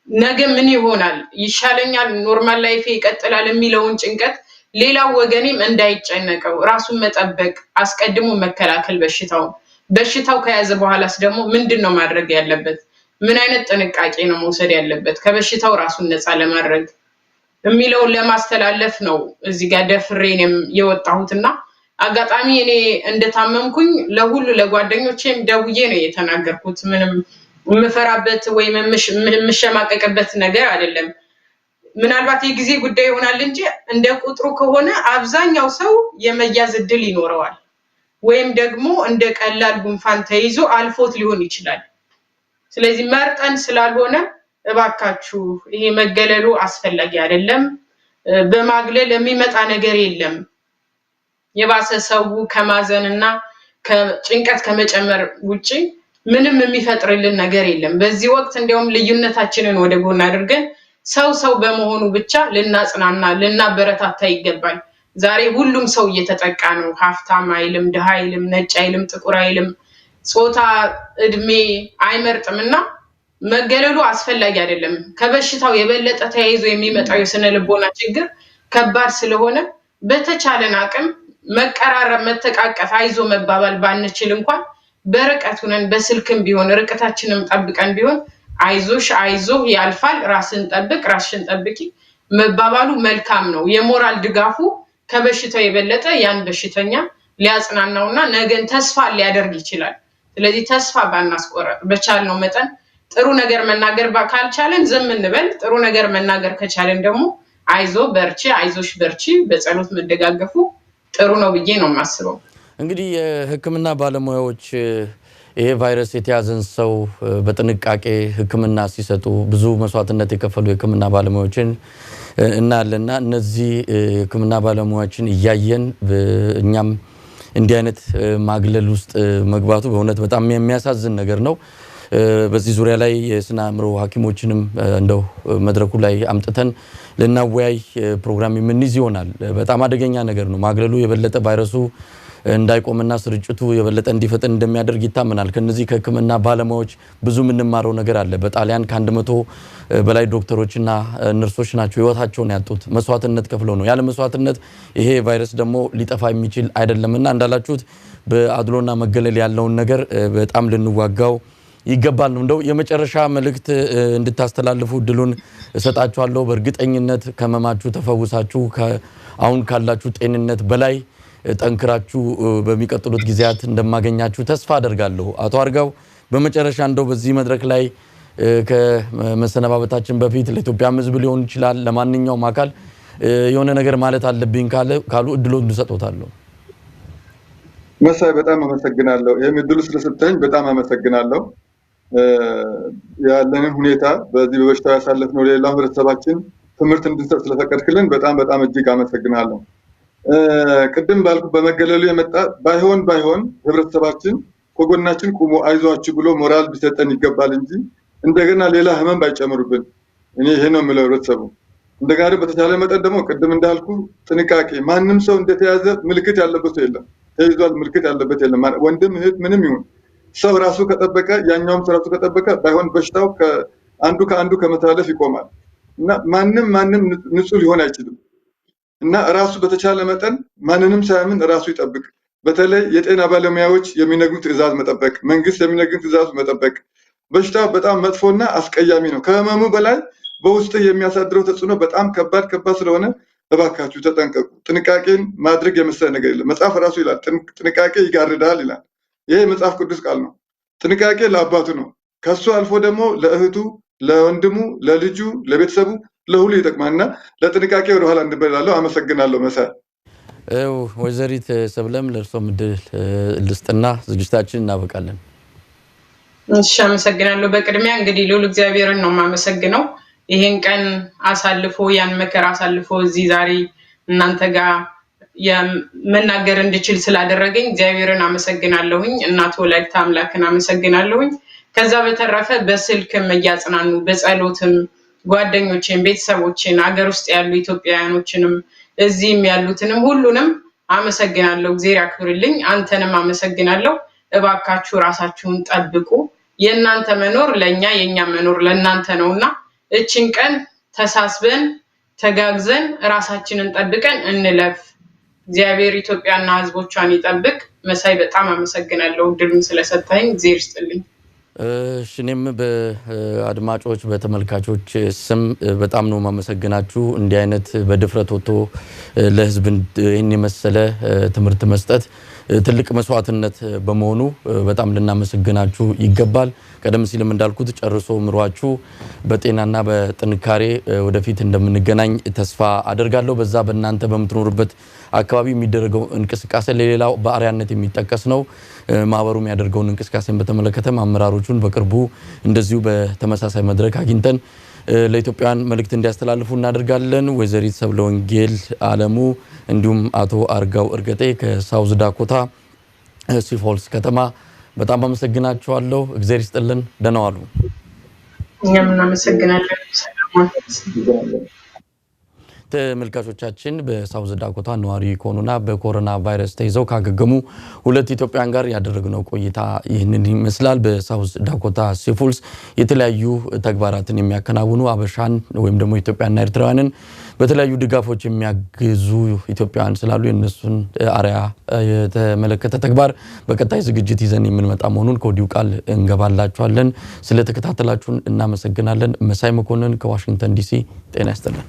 ነገ ምን ይሆናል ይሻለኛል ኖርማል ላይፍ ይቀጥላል የሚለውን ጭንቀት ሌላው ወገኔም እንዳይጨነቀው ራሱን መጠበቅ አስቀድሞ መከላከል በሽታው ከያዘ በኋላስ ደግሞ ምንድነው ማድረግ ያለበት ምን አይነት ጥንቃቄ ነው መውሰድ ያለበት ከበሽታው ራሱን ነፃ ለማድረግ የሚለውን ለማስተላለፍ ነው እዚህ ጋር ደፍሬንም የወጣሁትና አጋጣሚ እኔ እንደታመምኩኝ ለሁሉ ለጓደኞቼም ደውዬ ነው የተናገርኩት። ምንም የምፈራበት ወይ የምሸማቀቅበት ነገር አይደለም። ምናልባት የጊዜ ጉዳይ ይሆናል እንጂ እንደ ቁጥሩ ከሆነ አብዛኛው ሰው የመያዝ እድል ይኖረዋል ወይም ደግሞ እንደ ቀላል ጉንፋን ተይዞ አልፎት ሊሆን ይችላል። ስለዚህ መርጠን ስላልሆነ እባካችሁ ይሄ መገለሉ አስፈላጊ አይደለም። በማግለል የሚመጣ ነገር የለም። የባሰ ሰው ከማዘንና ከጭንቀት ከመጨመር ውጪ ምንም የሚፈጥርልን ነገር የለም። በዚህ ወቅት እንዲያውም ልዩነታችንን ወደ ጎን አድርገን ሰው በመሆኑ ብቻ ልናጽናና ልናበረታታ ይገባል። ዛሬ ሁሉም ሰው እየተጠቃ ነው። ሀብታም አይልም፣ ድሃ አይልም፣ ነጭ አይልም፣ ጥቁር አይልም፣ ጾታ እድሜ አይመርጥምና መገለሉ አስፈላጊ አይደለም። ከበሽታው የበለጠ ተያይዞ የሚመጣው የስነ ልቦና ችግር ከባድ ስለሆነ በተቻለን አቅም መቀራረብ፣ መተቃቀፍ፣ አይዞ መባባል ባንችል እንኳን በርቀት ሆነን በስልክም ቢሆን ርቀታችንም ጠብቀን ቢሆን አይዞሽ አይዞህ ያልፋል፣ ራስን ጠብቅ፣ ራስሽን ጠብቂ መባባሉ መልካም ነው። የሞራል ድጋፉ ከበሽታው የበለጠ ያን በሽተኛ ሊያጽናናውና ነገን ተስፋ ሊያደርግ ይችላል። ስለዚህ ተስፋ ባናስቆረጥ በቻልነው መጠን ጥሩ ነገር መናገር ካልቻለን ዝም እንበል። ጥሩ ነገር መናገር ከቻለን ደግሞ አይዞ በርቺ፣ አይዞሽ በርቺ በጸሎት መደጋገፉ ጥሩ ነው ብዬ ነው የማስበው። እንግዲህ የሕክምና ባለሙያዎች ይሄ ቫይረስ የተያዘን ሰው በጥንቃቄ ሕክምና ሲሰጡ ብዙ መስዋዕትነት የከፈሉ የሕክምና ባለሙያዎችን እናያለንና እነዚህ ሕክምና ባለሙያዎችን እያየን እኛም እንዲህ አይነት ማግለል ውስጥ መግባቱ በእውነት በጣም የሚያሳዝን ነገር ነው። በዚህ ዙሪያ ላይ የስነ አእምሮ ሐኪሞችንም እንደው መድረኩ ላይ አምጥተን ልናወያይ ፕሮግራም የምንይዝ ይሆናል። በጣም አደገኛ ነገር ነው። ማግለሉ የበለጠ ቫይረሱ እንዳይቆምና ስርጭቱ የበለጠ እንዲፈጠን እንደሚያደርግ ይታመናል። ከነዚህ ከሕክምና ባለሙያዎች ብዙ የምንማረው ነገር አለ። በጣሊያን ከ100 በላይ ዶክተሮችና ነርሶች ናቸው ህይወታቸውን ያጡት። መስዋዕትነት ከፍለው ነው። ያለ መስዋዕትነት ይሄ ቫይረስ ደግሞ ሊጠፋ የሚችል አይደለምና እንዳላችሁት በአድሎና መገለል ያለውን ነገር በጣም ልንዋጋው ይገባል ነው። እንደው የመጨረሻ መልእክት እንድታስተላልፉ እድሉን እሰጣችኋለሁ። በእርግጠኝነት ከመማችሁ ተፈውሳችሁ አሁን ካላችሁ ጤንነት በላይ ጠንክራችሁ በሚቀጥሉት ጊዜያት እንደማገኛችሁ ተስፋ አደርጋለሁ። አቶ አርጋው በመጨረሻ እንደው በዚህ መድረክ ላይ ከመሰነባበታችን በፊት ለኢትዮጵያ ሕዝብ ሊሆን ይችላል ለማንኛውም አካል የሆነ ነገር ማለት አለብኝ ካሉ እድሉን ልሰጥዎታለሁ። መሳይ በጣም አመሰግናለሁ። ይሄን እድሉ ስለሰጠኝ በጣም አመሰግናለሁ። ያለንን ሁኔታ በዚህ በበሽታው ያሳለፍነው ሌላው ህብረተሰባችን ትምህርት እንድንሰጥ ስለፈቀድክልን በጣም እጅግ አመሰግናለሁ። ቅድም ባልኩ በመገለሉ የመጣ ባይሆን ህብረተሰባችን ከጎናችን ቆሞ አይዟችሁ ብሎ ሞራል ቢሰጠን ይገባል እንጂ እንደገና ሌላ ህመም ባይጨምሩብን። እኔ ይሄ ነው የምለው ህብረተሰቡ። እንደጋር በተቻለ መጠን ደግሞ ቅድም እንዳልኩ ጥንቃቄ፣ ማንም ሰው እንደተያዘ ምልክት ያለበት ሰው የለም። ተይዟል ምልክት ያለበት የለም። ወንድም እህት ምንም ይሁን ሰው ራሱ ከጠበቀ ያኛውም ሰው ራሱ ከጠበቀ ባይሆን በሽታው ከአንዱ ከመተላለፍ ይቆማል እና ማንም ንጹህ ሊሆን አይችልም እና ራሱ በተቻለ መጠን ማንንም ሳያምን ራሱ ይጠብቅ። በተለይ የጤና ባለሙያዎች የሚነግሩት ትዕዛዝ መጠበቅ፣ መንግስት የሚነግሩት ትዕዛዝ መጠበቅ። በሽታው በጣም መጥፎና አስቀያሚ ነው። ከህመሙ በላይ በውስጥ የሚያሳድረው ተጽዕኖ በጣም ከባድ ስለሆነ እባካችሁ ተጠንቀቁ። ጥንቃቄን ማድረግ የመሰለ ነገር የለም። መጽሐፍ ራሱ ይላል ጥንቃቄ ይጋርዳል ይላል። ይሄ መጽሐፍ ቅዱስ ቃል ነው። ጥንቃቄ ለአባቱ ነው። ከሱ አልፎ ደግሞ ለእህቱ፣ ለወንድሙ፣ ለልጁ፣ ለቤተሰቡ ለሁሉ ይጠቅማልና ለጥንቃቄ ወደ ኋላ እንበላለሁ። አመሰግናለሁ መሳይ። ወይዘሪት ሰብለም ለእርሶም እድል ልስጥና ዝግጅታችን እናበቃለን። እሺ አመሰግናለሁ። በቅድሚያ እንግዲህ ልዑል እግዚአብሔርን ነው የማመሰግነው። ይሄን ቀን አሳልፎ ያን መከራ አሳልፎ እዚህ ዛሬ እናንተ ጋር መናገር እንድችል ስላደረገኝ እግዚአብሔርን አመሰግናለሁኝ። እናቱ ወላዲተ አምላክን አመሰግናለሁኝ። ከዛ በተረፈ በስልክም እያጽናኑ በጸሎትም ጓደኞቼን፣ ቤተሰቦቼን፣ አገር ውስጥ ያሉ ኢትዮጵያውያኖችንም እዚህም ያሉትንም ሁሉንም አመሰግናለሁ። እግዚአብሔር ያክብርልኝ። አንተንም አመሰግናለሁ። እባካችሁ ራሳችሁን ጠብቁ። የእናንተ መኖር ለኛ፣ የኛ መኖር ለእናንተ ነውና እቺን ቀን ተሳስበን ተጋግዘን ራሳችንን ጠብቀን እንለፍ። እግዚአብሔር ኢትዮጵያና ሕዝቦቿን ይጠብቅ። መሳይ በጣም አመሰግናለሁ እድሉን ስለሰጠኝ። እግዚአብሔር ይስጥልኝ። እኔም በአድማጮች በተመልካቾች ስም በጣም ነው ማመሰግናችሁ። እንዲህ አይነት በድፍረት ወጥቶ ለህዝብ ይህን የመሰለ ትምህርት መስጠት ትልቅ መስዋዕትነት በመሆኑ በጣም ልናመሰግናችሁ ይገባል። ቀደም ሲልም እንዳልኩት ጨርሶ ምሯችሁ በጤናና በጥንካሬ ወደፊት እንደምንገናኝ ተስፋ አደርጋለሁ። በዛ በእናንተ በምትኖሩበት አካባቢ የሚደረገው እንቅስቃሴ ለሌላው በአርያነት የሚጠቀስ ነው። ማህበሩ የሚያደርገውን እንቅስቃሴን በተመለከተ አመራሮቹን በቅርቡ እንደዚሁ በተመሳሳይ መድረክ አግኝተን ለኢትዮጵያውያን መልእክት እንዲያስተላልፉ እናደርጋለን። ወይዘሪት ሰብለ ወንጌል አለሙ እንዲሁም አቶ አርጋው እርገጤ ከሳውዝ ዳኮታ ሲፎልስ ከተማ በጣም አመሰግናችኋለሁ። እግዚአብሔር ይስጥልን። ደህና ዋሉ። እኛም እናመሰግናለን። ሰላም ተመልካቾቻችን በሳውዝ ዳኮታ ነዋሪ ከሆኑና በኮሮና ቫይረስ ተይዘው ካገገሙ ሁለት ኢትዮጵያውያን ጋር ያደረግነው ቆይታ ይህንን ይመስላል። በሳውዝ ዳኮታ ሲፎልስ የተለያዩ ተግባራትን የሚያከናውኑ አበሻን ወይም ደግሞ ኢትዮጵያና ኤርትራውያንን በተለያዩ ድጋፎች የሚያግዙ ኢትዮጵያውያን ስላሉ የነሱን አርያ የተመለከተ ተግባር በቀጣይ ዝግጅት ይዘን የምንመጣ መሆኑን ከወዲሁ ቃል እንገባላችኋለን። ስለተከታተላችሁን እናመሰግናለን። መሳይ መኮንን ከዋሽንግተን ዲሲ ጤና ይስጥልን።